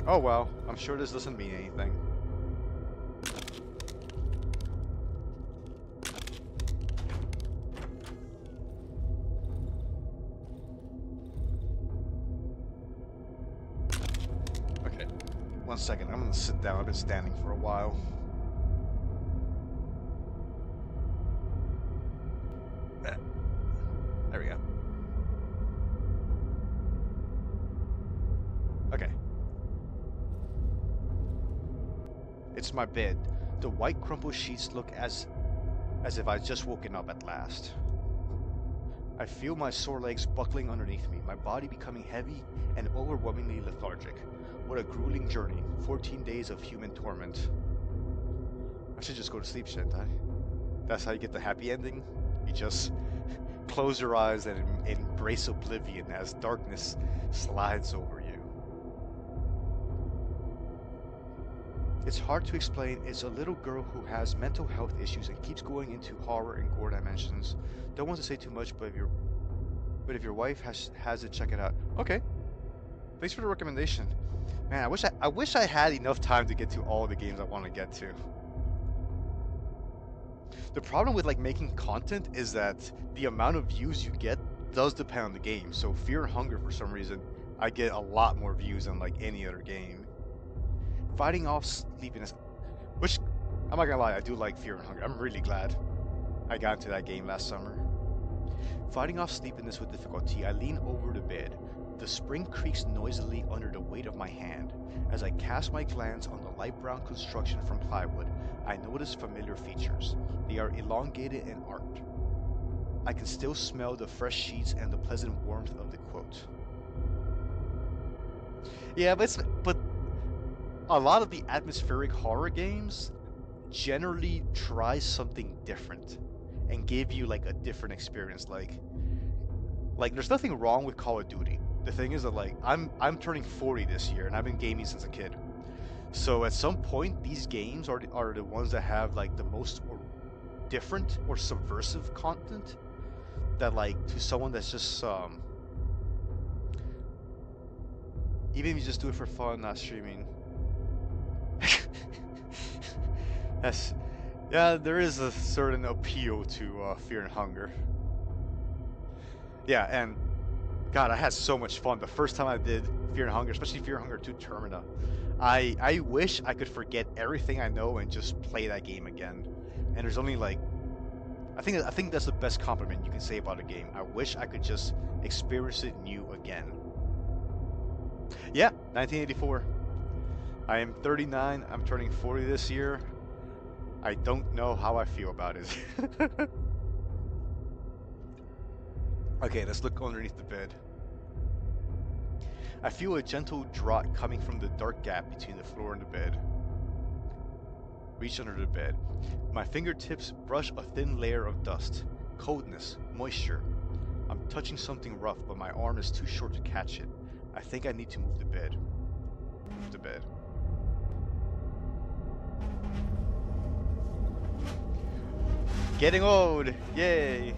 Oh well, I'm sure this doesn't mean anything. Okay, 1 second, I'm gonna sit down. I've been standing for a while. There we go. Okay. It's my bed. The white crumpled sheets look as if I'd just woken up at last. I feel my sore legs buckling underneath me, my body becoming heavy and overwhelmingly lethargic. What a grueling journey. 14 days of human torment. I should just go to sleep, shouldn't I? That's how you get the happy ending? You just close your eyes and embrace oblivion as darkness slides over you. It's hard to explain. It's a little girl who has mental health issues and keeps going into horror and gore dimensions. Don't want to say too much, but But if your wife has it, check it out. Okay, thanks for the recommendation. Man, I wish I had enough time to get to all the games I want to get to. The problem with like making content is that the amount of views you get does depend on the game. So Fear and Hunger, for some reason, I get a lot more views than like any other game. Fighting off sleepiness, which I'm not gonna lie, I do like Fear and Hunger. I'm really glad I got into that game last summer. Fighting off sleepiness with difficulty, I lean over the bed. The spring creaks noisily under the weight of my hand. As I cast my glance on the light brown construction from plywood, I notice familiar features. They are elongated and arched. I can still smell the fresh sheets and the pleasant warmth of the quilt. Yeah, but a lot of the atmospheric horror games generally try something different and give you like a different experience. Like there's nothing wrong with Call of Duty. The thing is that like I'm turning 40 this year and I've been gaming since a kid. So at some point these games are the ones that have like the most or different or subversive content that like to someone that's just even if you just do it for fun, not streaming. That's yeah, there is a certain appeal to Fear and Hunger. Yeah, and God, I had so much fun the first time I did Fear and Hunger, especially Fear and Hunger 2 Termina. I wish I could forget everything I know and just play that game again. And there's only like I think that's the best compliment you can say about a game. I wish I could just experience it new again. Yeah, 1984. I am 39. I'm turning 40 this year. I don't know how I feel about it. Okay, let's look underneath the bed. I feel a gentle draught coming from the dark gap between the floor and the bed. Reach under the bed. My fingertips brush a thin layer of dust, coldness, moisture. I'm touching something rough, but my arm is too short to catch it. I think I need to move the bed. Move the bed. Getting old! Yay!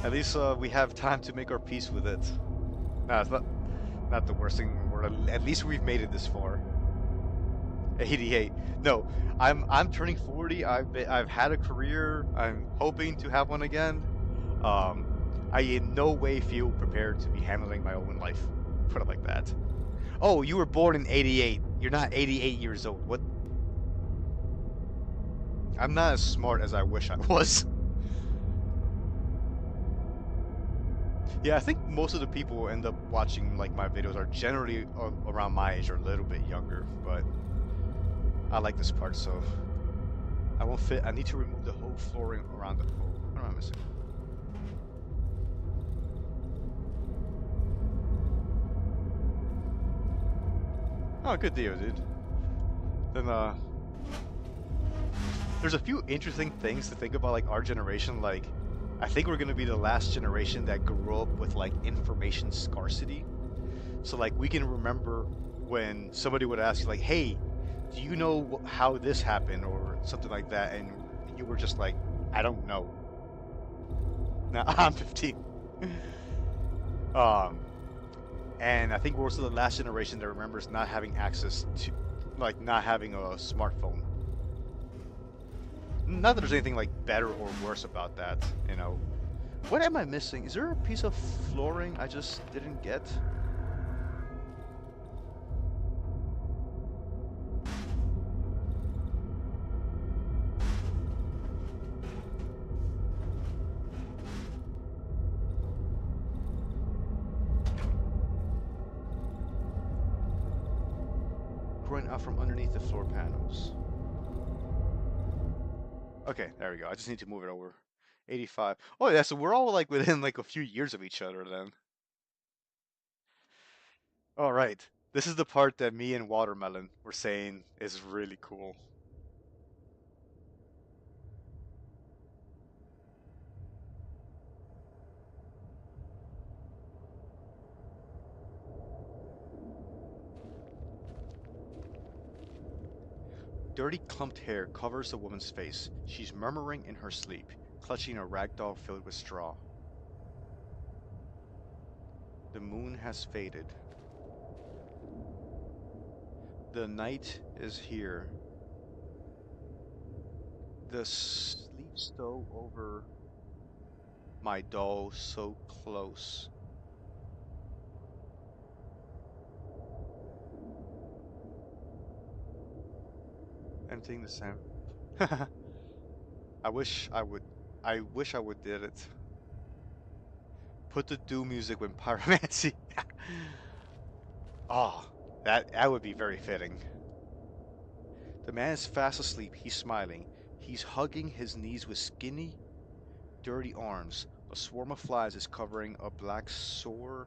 At least we have time to make our peace with it. Nah, it's not the worst thing in the world. At least we've made it this far. 88. No, I'm turning 40. I've had a career. I'm hoping to have one again. I in no way feel prepared to be handling my own life. Put it like that. Oh, you were born in 88. You're not 88 years old. What? I'm not as smart as I wish I was. Yeah, I think most of the people who end up watching like my videos are generally around my age or a little bit younger, but I like this part, so I won't fit. I need to remove the whole flooring around the hole. What am I missing? Oh, good deal, dude. Then, there's a few interesting things to think about, like our generation. Like, I think we're gonna be the last generation that grew up with like information scarcity. So, like, we can remember when somebody would ask you, like, "Hey, do you know how this happened?" or something like that, and you were just like, "I don't know." Now I'm 15. Um, and I think we're also the last generation that remembers not having access to, like, not having a smartphone. Not that there's anything like better or worse about that, you know. What am I missing? Is there a piece of flooring I just didn't get? Growing out from underneath the floor panels. Okay, there we go. I just need to move it over. 85. Oh yeah, so we're all like within like a few years of each other then. All right. This is the part that me and Watermelon were saying is really cool. Dirty clumped hair covers the woman's face. She's murmuring in her sleep. clutching a rag doll filled with straw. The moon has faded. The night is here. The sleep stole over my doll so close. Emptying the sand. I wish I would. I wish I would did it. Put the doom music when pyromancy. Oh, that would be very fitting. The man is fast asleep. He's smiling. He's hugging his knees with skinny, dirty arms. A swarm of flies is covering a black sore.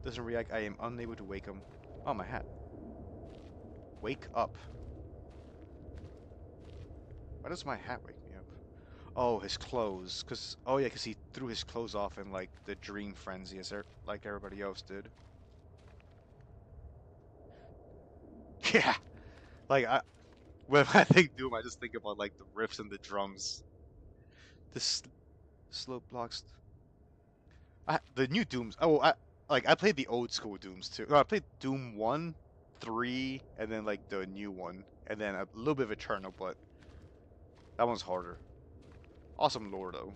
Doesn't react. I am unable to wake him. Oh, my hat. Wake up. Why does my hat wake me up? Oh, his clothes. Oh yeah, cause he threw his clothes off in like the dream frenzy, like everybody else did. Yeah, like when I think Doom, I just think about like the riffs and the drums. This slope blocks. The new Dooms. Oh, I played the old school Dooms too. No, I played Doom 1, 3, and then like the new one, and then a little bit of Eternal, but that one's harder. Awesome lore though.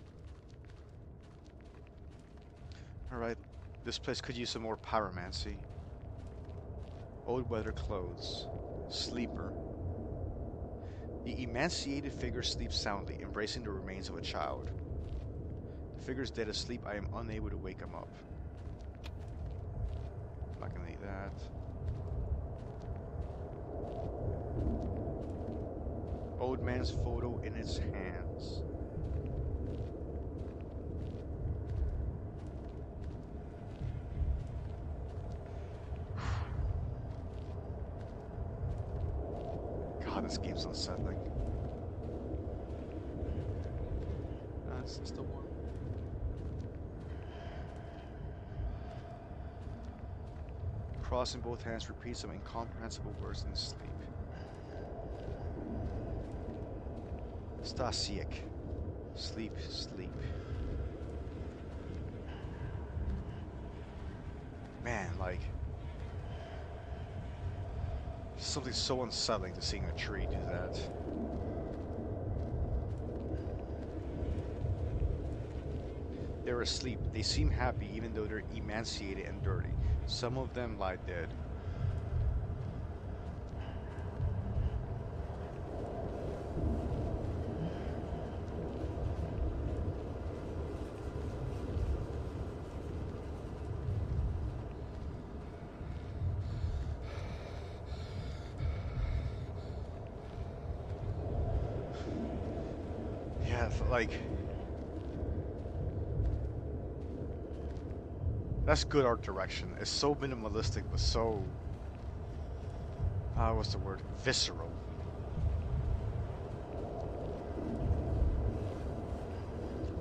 All right, this place could use some more pyromancy. Old weather clothes. Sleeper. The emaciated figure sleeps soundly, embracing the remains of a child. The figure's dead asleep. I am unable to wake him up. I'm not gonna eat that. Old man's photo in his hands. God, this game's unsettling. It's the one. Crossing both hands, repeats some incomprehensible words in his sleep. Stasiak. Sleep, sleep. Man, like... something so unsettling to seeing a tree do that. They're asleep. They seem happy even though they're emaciated and dirty. Some of them lie dead. Yeah, like... that's good art direction. It's so minimalistic, but so... what's the word? Visceral.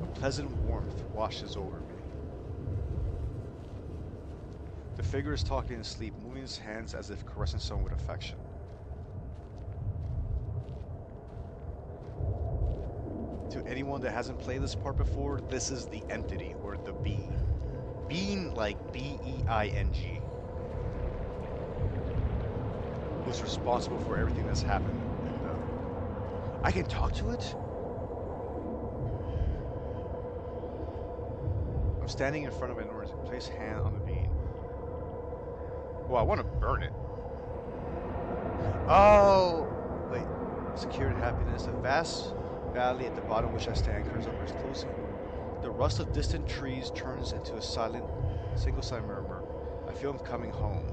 A pleasant warmth washes over me. The figure is talking in sleep, moving his hands as if caressing someone with affection. To anyone that hasn't played this part before, this is the entity, or the being. Being like B-E-I-N-G. Who's responsible for everything that's happened. And, I can talk to it? I'm standing in front of it in order to place hand on the being. Well, I want to burn it. Oh! Wait. Security and happiness. A vast valley at the bottom of which I stand curves over its closing. The rust of distant trees turns into a silent, single-sided murmur. I feel him coming home.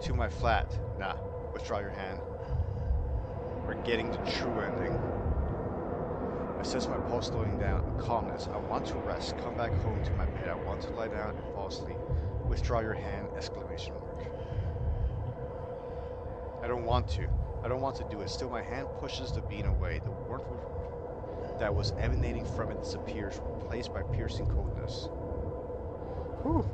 To my flat. Nah, withdraw your hand. We're getting the true ending. I sense my pulse slowing down, a calmness. I want to rest, come back home to my bed. I want to lie down and fall asleep. Withdraw your hand, exclamation mark. I don't want to. I don't want to do it. Still, my hand pushes the being away. The warmth that was emanating from it disappears, replaced by piercing coldness. Whew.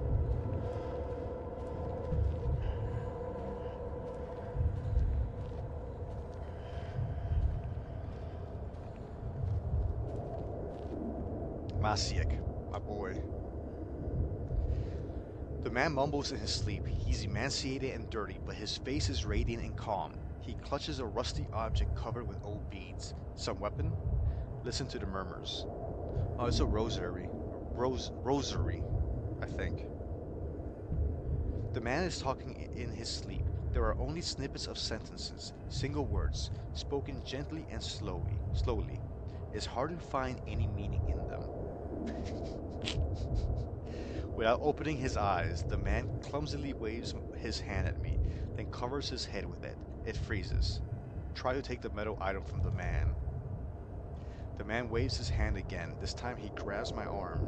Masiek, my boy. The man mumbles in his sleep. He's emaciated and dirty, but his face is radiant and calm. He clutches a rusty object covered with old beads. Some weapon? Listen to the murmurs. Oh, it's a rosary. Rosary, I think. The man is talking in his sleep. There are only snippets of sentences, single words, spoken gently and slowly. It's hard to find any meaning in them. Without opening his eyes, the man clumsily waves his hand at me, then covers his head with it. It freezes. Try to take the metal item from the man. The man waves his hand again. This time he grabs my arm.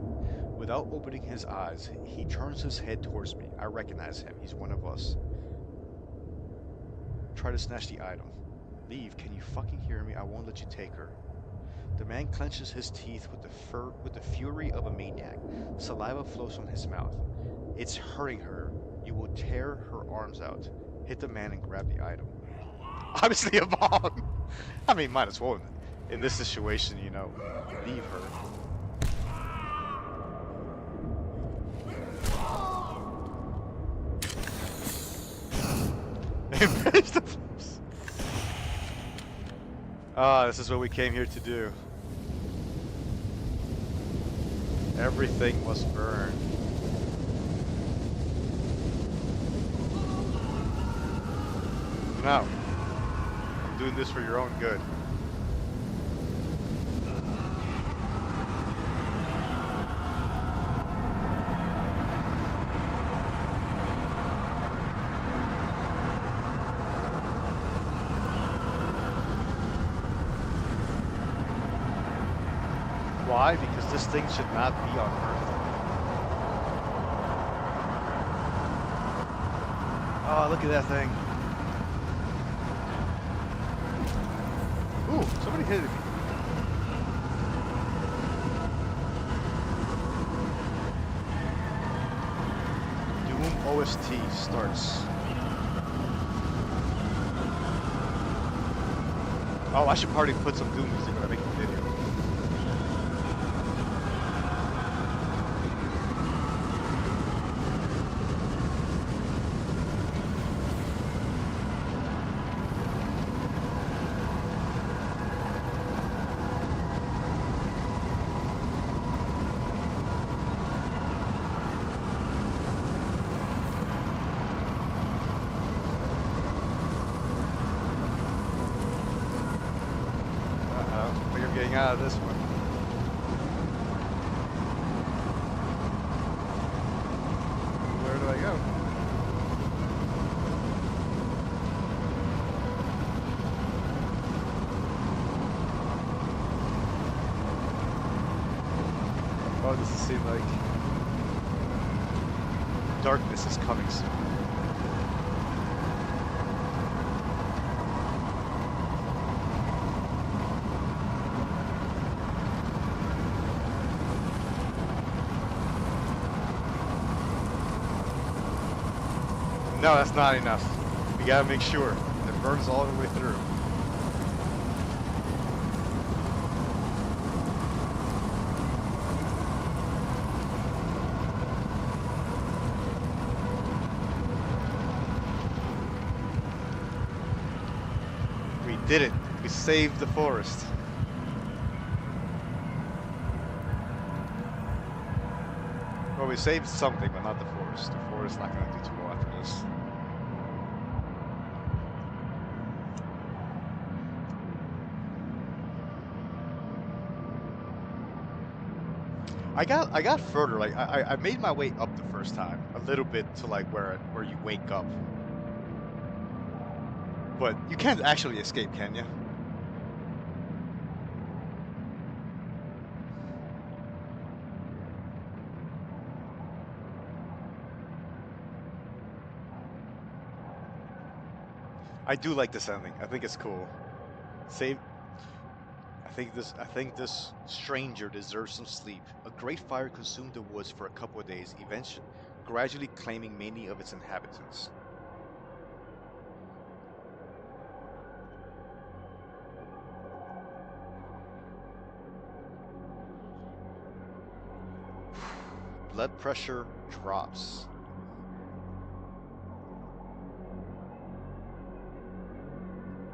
Without opening his eyes, he turns his head towards me. I recognize him. He's one of us. Try to snatch the item. Leave. Can you fucking hear me? I won't let you take her. The man clenches his teeth with the fury of a maniac. Saliva flows from his mouth. It's hurting her. You will tear her arms out. Hit the man and grab the item. Obviously a bomb. I mean, might as well. In this situation, you know, leave her. Ah, this is what we came here to do. Everything must burn. No. I'm doing this for your own good. Why? Because this thing should not be on Earth. Oh, look at that thing. Ooh, somebody hit me. Doom OST starts. Oh, I should probably put some Doom music when I make the video. Getting out of this one. Where do I go? Oh, does it seem like darkness is coming soon? No, that's not enough. We gotta make sure it burns all the way through. We did it. We saved the forest. Well, we saved something, but not the forest. The forest's not gonna do too well after this. I got further. Like I made my way up the first time a little bit to like where you wake up, but you can't actually escape, can you? I do like this ending. I think it's cool. Save. I think this stranger deserves some sleep. A great fire consumed the woods for a couple of days, eventually, gradually claiming many of its inhabitants. blood pressure drops.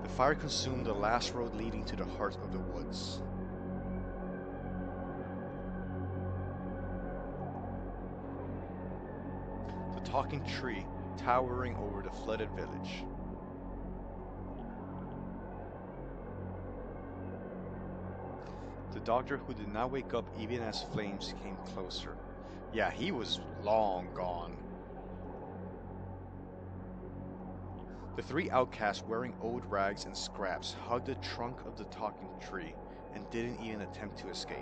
The fire consumed the last road leading to the heart of the woods. The talking tree towering over the flooded village. The doctor who did not wake up even as flames came closer. Yeah, he was long gone. The three outcasts wearing old rags and scraps hugged the trunk of the talking tree and didn't even attempt to escape.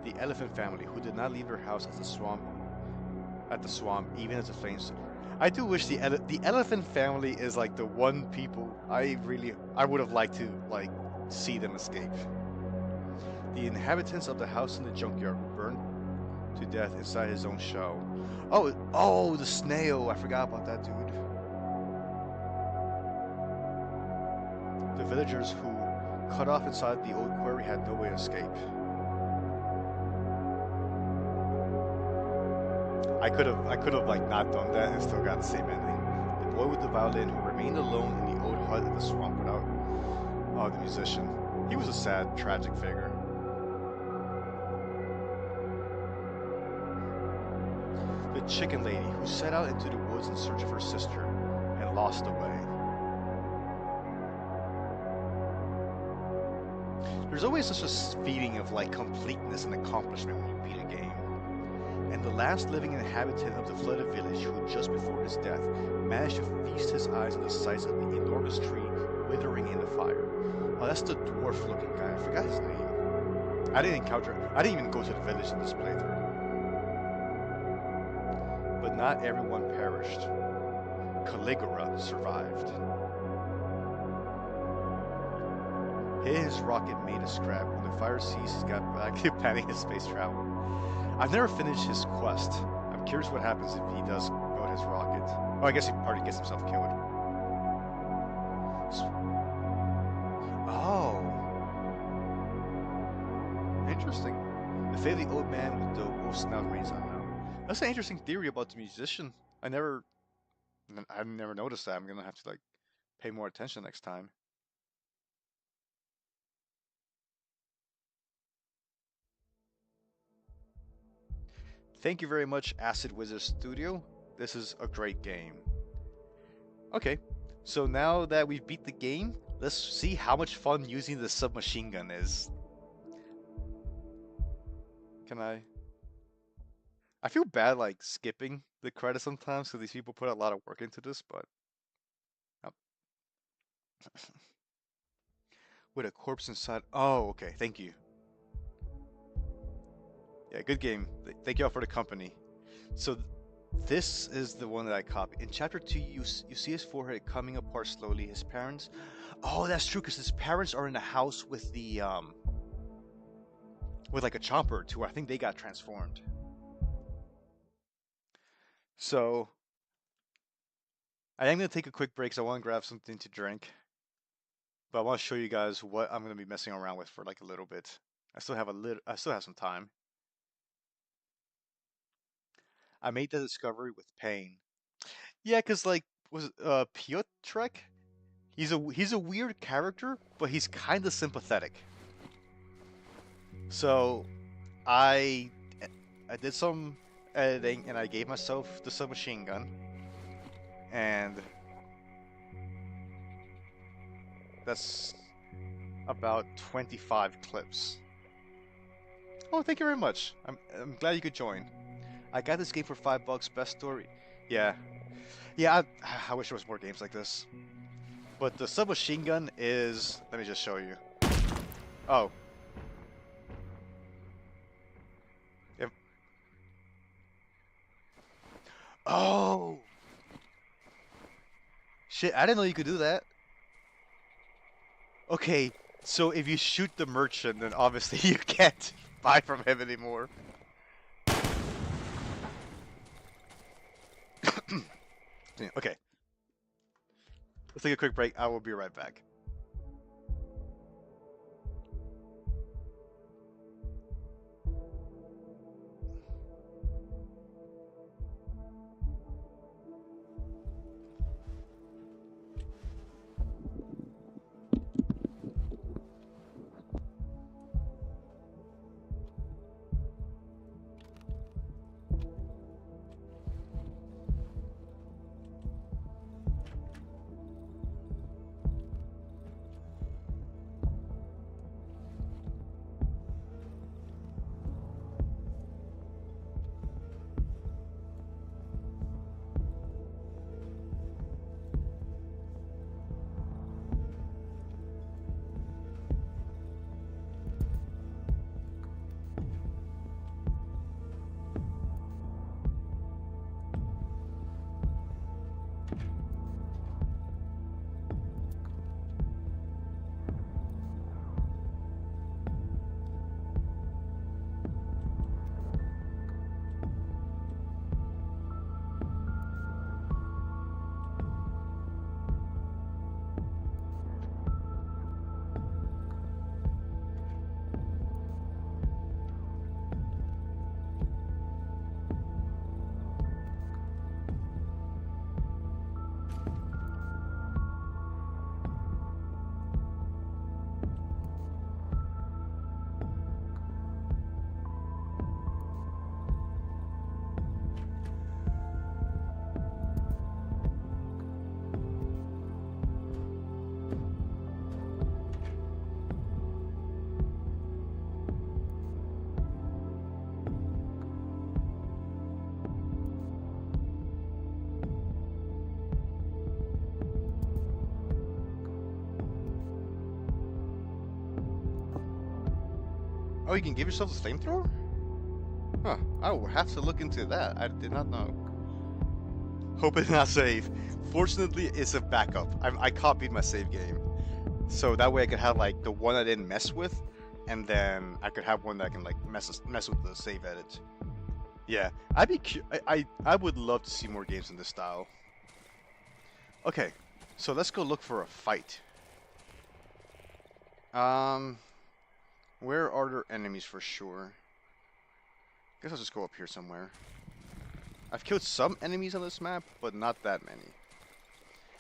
The elephant family, who did not leave their house at the swamp, even as the flames. I do wish the elephant family is like the one people I would have liked to like see them escape. The inhabitants of the house in the junkyard who burned to death inside his own shell. Oh, the snail! I forgot about that dude. The villagers who, cut off inside the old quarry, had no way to escape. I could have like not done that and still got the same ending. The boy with the violin who remained alone in the old hut in the swamp without the musician. He was a sad, tragic figure. The chicken lady who set out into the woods in search of her sister and lost the way. There's always such a feeling of like completeness and accomplishment when you beat a game. And the last living inhabitant of the flooded village, who just before his death managed to feast his eyes on the sights of the enormous tree withering in the fire. Oh, that's the dwarf-looking guy. I forgot his name. I didn't even go to the village in this playthrough. But not everyone perished. Caligula survived. His rocket made a scrap. When the fire ceased, he got back to planning his space travel. I've never finished his quest. I'm curious what happens if he does build his rocket. Oh, I guess he probably gets himself killed. Oh. Interesting. The fate of the old man with the wolf snout remains unknown. That's an interesting theory about the musician. I've never noticed that. I'm gonna have to like pay more attention next time. Thank you very much, Acid Wizard Studio. This is a great game. Okay, so now that we've beat the game, let's see how much fun using the submachine gun is. Can I feel bad like skipping the credits sometimes because these people put a lot of work into this, but with a corpse inside. Oh, okay, thank you. Yeah, good game. Thank you all for the company. So this is the one that I copied. In chapter 2, you see his forehead coming apart slowly. His parents. Oh, that's true, because his parents are in a house with the with like a chomper too. I think they got transformed. So I am gonna take a quick break because I want to grab something to drink. But I want to show you guys what I'm gonna be messing around with for like a little bit. I still have some time. I made the discovery with pain. Yeah, cause like was Piotrek? He's a weird character, but he's kind of sympathetic. So I I did some editing and I gave myself the submachine gun, and that's about 25 clips. Oh, thank you very much. I'm glad you could join. I got this game for $5. Best story. Yeah, yeah. I wish there was more games like this. But the submachine gun is. Let me just show you. Oh. If... Oh. Shit! I didn't know you could do that. Okay, so if you shoot the merchant, then obviously you can't buy from him anymore. Okay. Let's take a quick break. I will be right back. Oh, you can give yourself a flamethrower? Huh. I will have to look into that. I did not know. Hope it's not save. Fortunately, it's a backup. I copied my save game. So that way I could have like the one I didn't mess with, and then I could have one that I can like mess with the save edit. Yeah, I would love to see more games in this style. Okay, so let's go look for a fight. Where are there enemies for sure? Guess I'll just go up here somewhere. I've killed some enemies on this map, but not that many.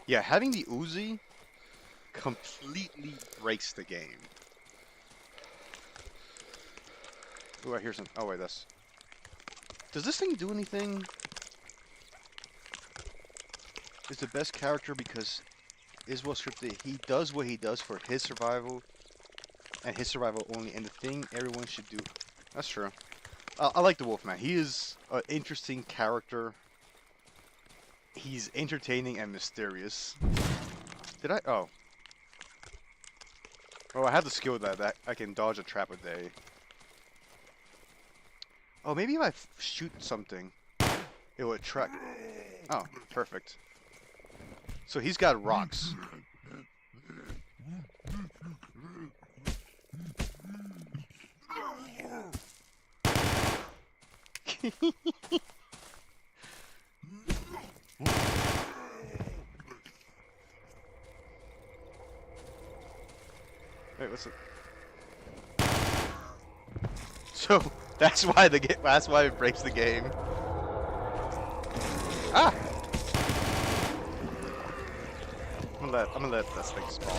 Yeah, having the Uzi completely breaks the game. Ooh, I hear some. Oh wait, that's. Does this thing do anything? It's the best character because is well scripted. He does what he does for his survival, and his survival only. And the thing everyone should do. That's true. I like the Wolfman. He is an interesting character. He's entertaining and mysterious. Did I? Oh. Oh, I have the skill that I can dodge a trap a day. Oh, maybe if I shoot something, it will attract. Oh, perfect. So he's got rocks. Wait, what's it? So that's why that's why it breaks the game. Ah! I'm gonna let this thing spawn.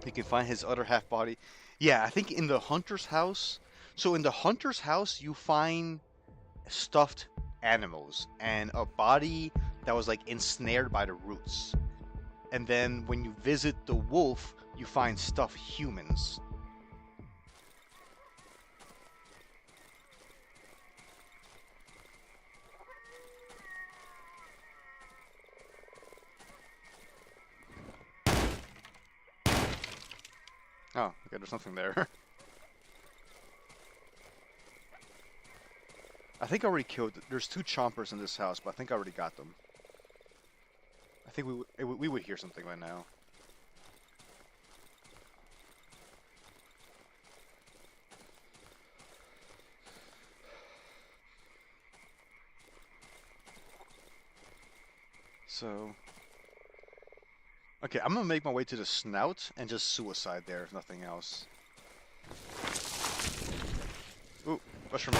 You can find his other half body. Yeah, I think in the hunter's house. So in the hunter's house, you find stuffed animals and a body that was like ensnared by the roots. And then when you visit the wolf, you find stuffed humans. Oh, okay, there's nothing there. I think I already killed. There's 2 chompers in this house, but I think I already got them. I think we would hear something right now. So, okay, I'm gonna make my way to the snout and just suicide there, if nothing else. Ooh, mushroom.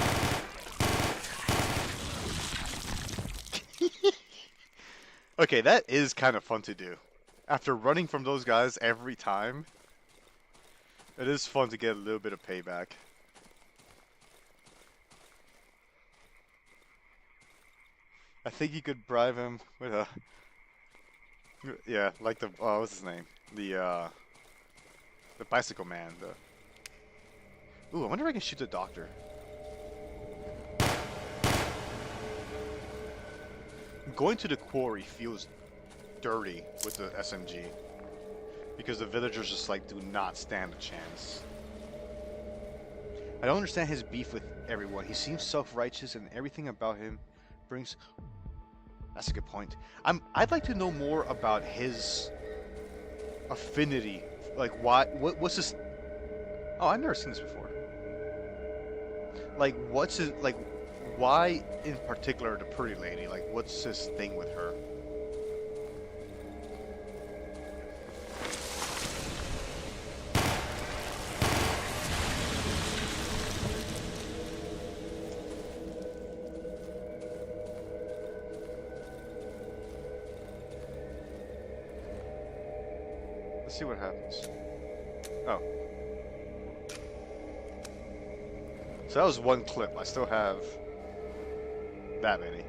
Okay, that is kind of fun to do. After running from those guys every time, it is fun to get a little bit of payback. I think you could bribe him with a... Yeah, like the... what's his name? The bicycle man. Ooh, I wonder if I can shoot the doctor. Going to the quarry feels dirty with the SMG. Because the villagers just, like, do not stand a chance. I don't understand his beef with everyone. He seems self-righteous and everything about him brings... That's a good point. I'd like to know more about his affinity. Like, what's his... Oh, I've never seen this before. Like, what's his... Like, why in particular the pretty lady? Like, what's his thing with her? Let's see what happens. Oh. So that was one clip. I still have that many.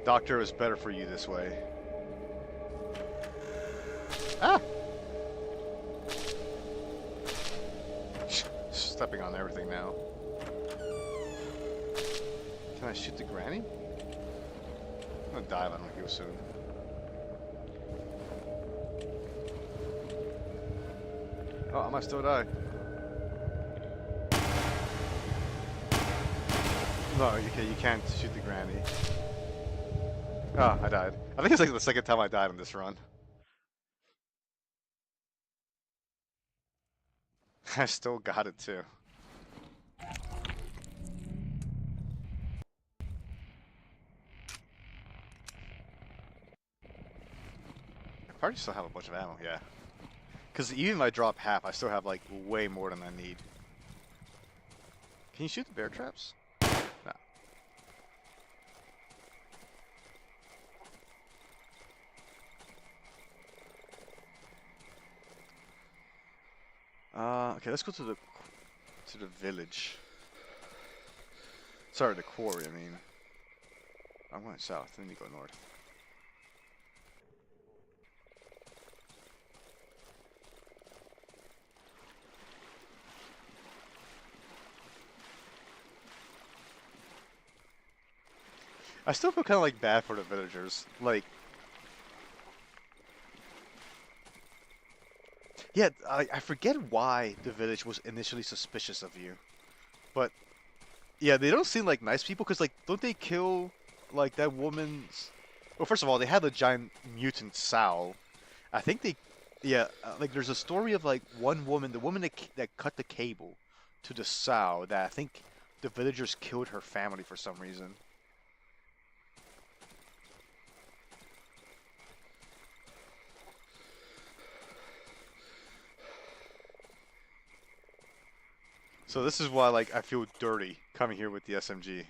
Doctor, is better for you this way. Ah! Stepping on everything now. Can I shoot the granny? I'm gonna die if I don't heal soon. Oh, I might still die. No, okay, you can't shoot the granny. Oh, I died. I think it's like the second time I died on this run. I still got it too. I probably still have a bunch of ammo, yeah. Because even if I drop half, I still have like way more than I need. Can you shoot the bear traps? No. Okay, let's go to the village. Sorry, the quarry, I mean. I'm going south, then you go north. I still feel kind of like bad for the villagers. Like, yeah, I forget why the village was initially suspicious of you, but yeah, they don't seem like nice people. Cause like, don't they kill like that woman's? Well, first of all, they had the giant mutant sow. I think they, yeah, like there's a story of like one woman, the woman that cut the cable to the sow. That I think the villagers killed her family for some reason. So this is why, like, I feel dirty coming here with the SMG.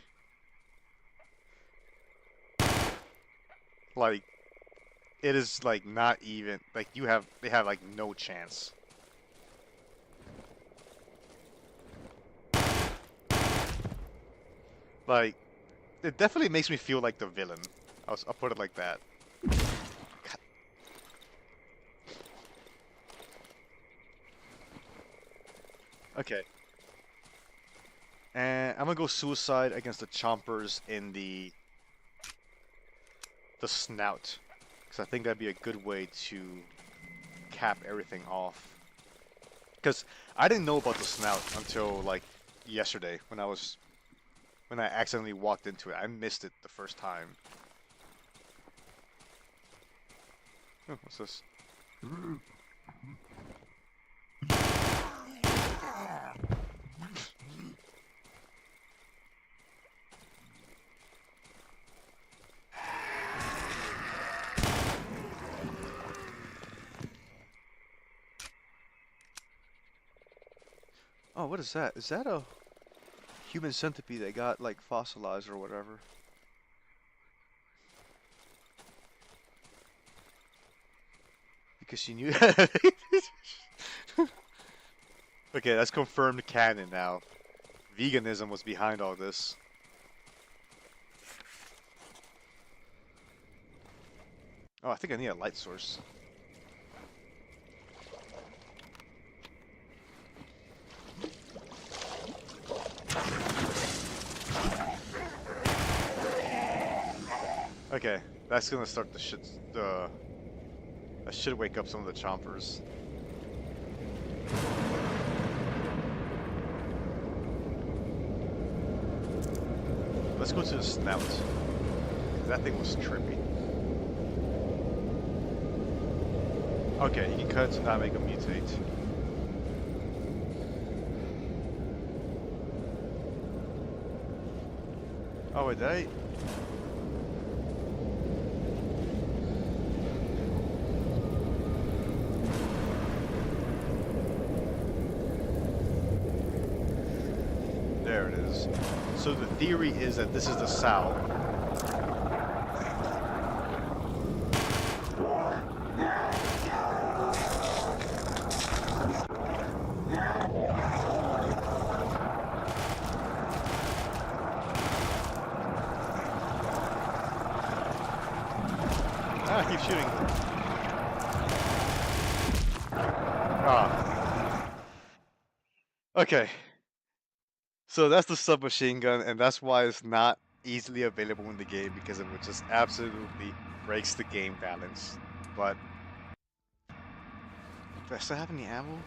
Like, it is, like, not even, like, they have, like, no chance. Like, it definitely makes me feel like the villain. I'll put it like that. God. Okay. And I'm gonna go suicide against the chompers in the snout. Because I think that'd be a good way to cap everything off. Because I didn't know about the snout until like yesterday when I accidentally walked into it. I missed it the first time. Oh, what's this? Oh, what is that? Is that a human centipede that got like fossilized or whatever? Because she knew. Okay, that's confirmed canon now. Veganism was behind all this. Oh, I think I need a light source. Okay, that's gonna start that should wake up some of the chompers. Let's go to the snout. That thing was trippy. Okay, you can cut it to not make them mutate. Oh wait, did I? There it is. So the theory is that this is the sow. Ah, keep shooting. Ah. Okay. So that's the submachine gun, and that's why it's not easily available in the game because it would just absolutely breaks the game balance. But do I still have any ammo?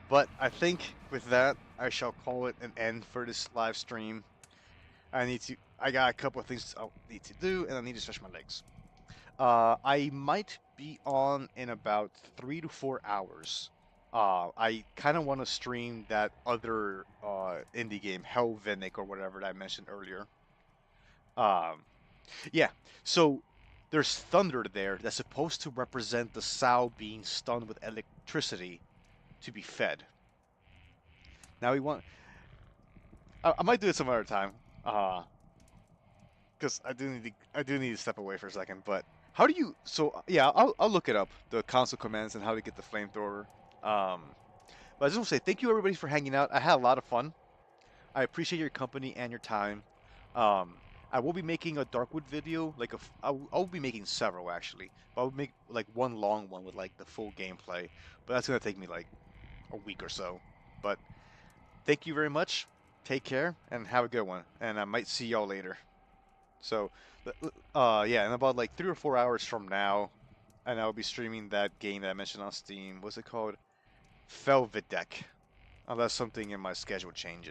But I think with that, I shall call it an end for this live stream. I got a couple of things I need to do, and I need to stretch my legs. I might be on in about 3 to 4 hours. I kind of want to stream that other indie game, Helvenic or whatever that I mentioned earlier. Um, yeah, so there's thunder there that's supposed to represent the sow being stunned with electricity to be fed. Now we want. I might do it some other time. Because I do need to step away for a second. But how do you? So yeah, I'll look it up the console commands and how to get the flamethrower. Um, but I just want to say thank you everybody for hanging out. I had a lot of fun. I appreciate your company and your time. Um, I will be making a Darkwood video, like I'll be making several actually. But I'll make like one long one with like the full gameplay. But that's gonna take me like a week or so. But thank you very much. Take care and have a good one. And I might see y'all later. So, yeah, in about like 3 or 4 hours from now, and I'll be streaming that game that I mentioned on Steam. What's it called? Felvidec. Unless something in my schedule changes.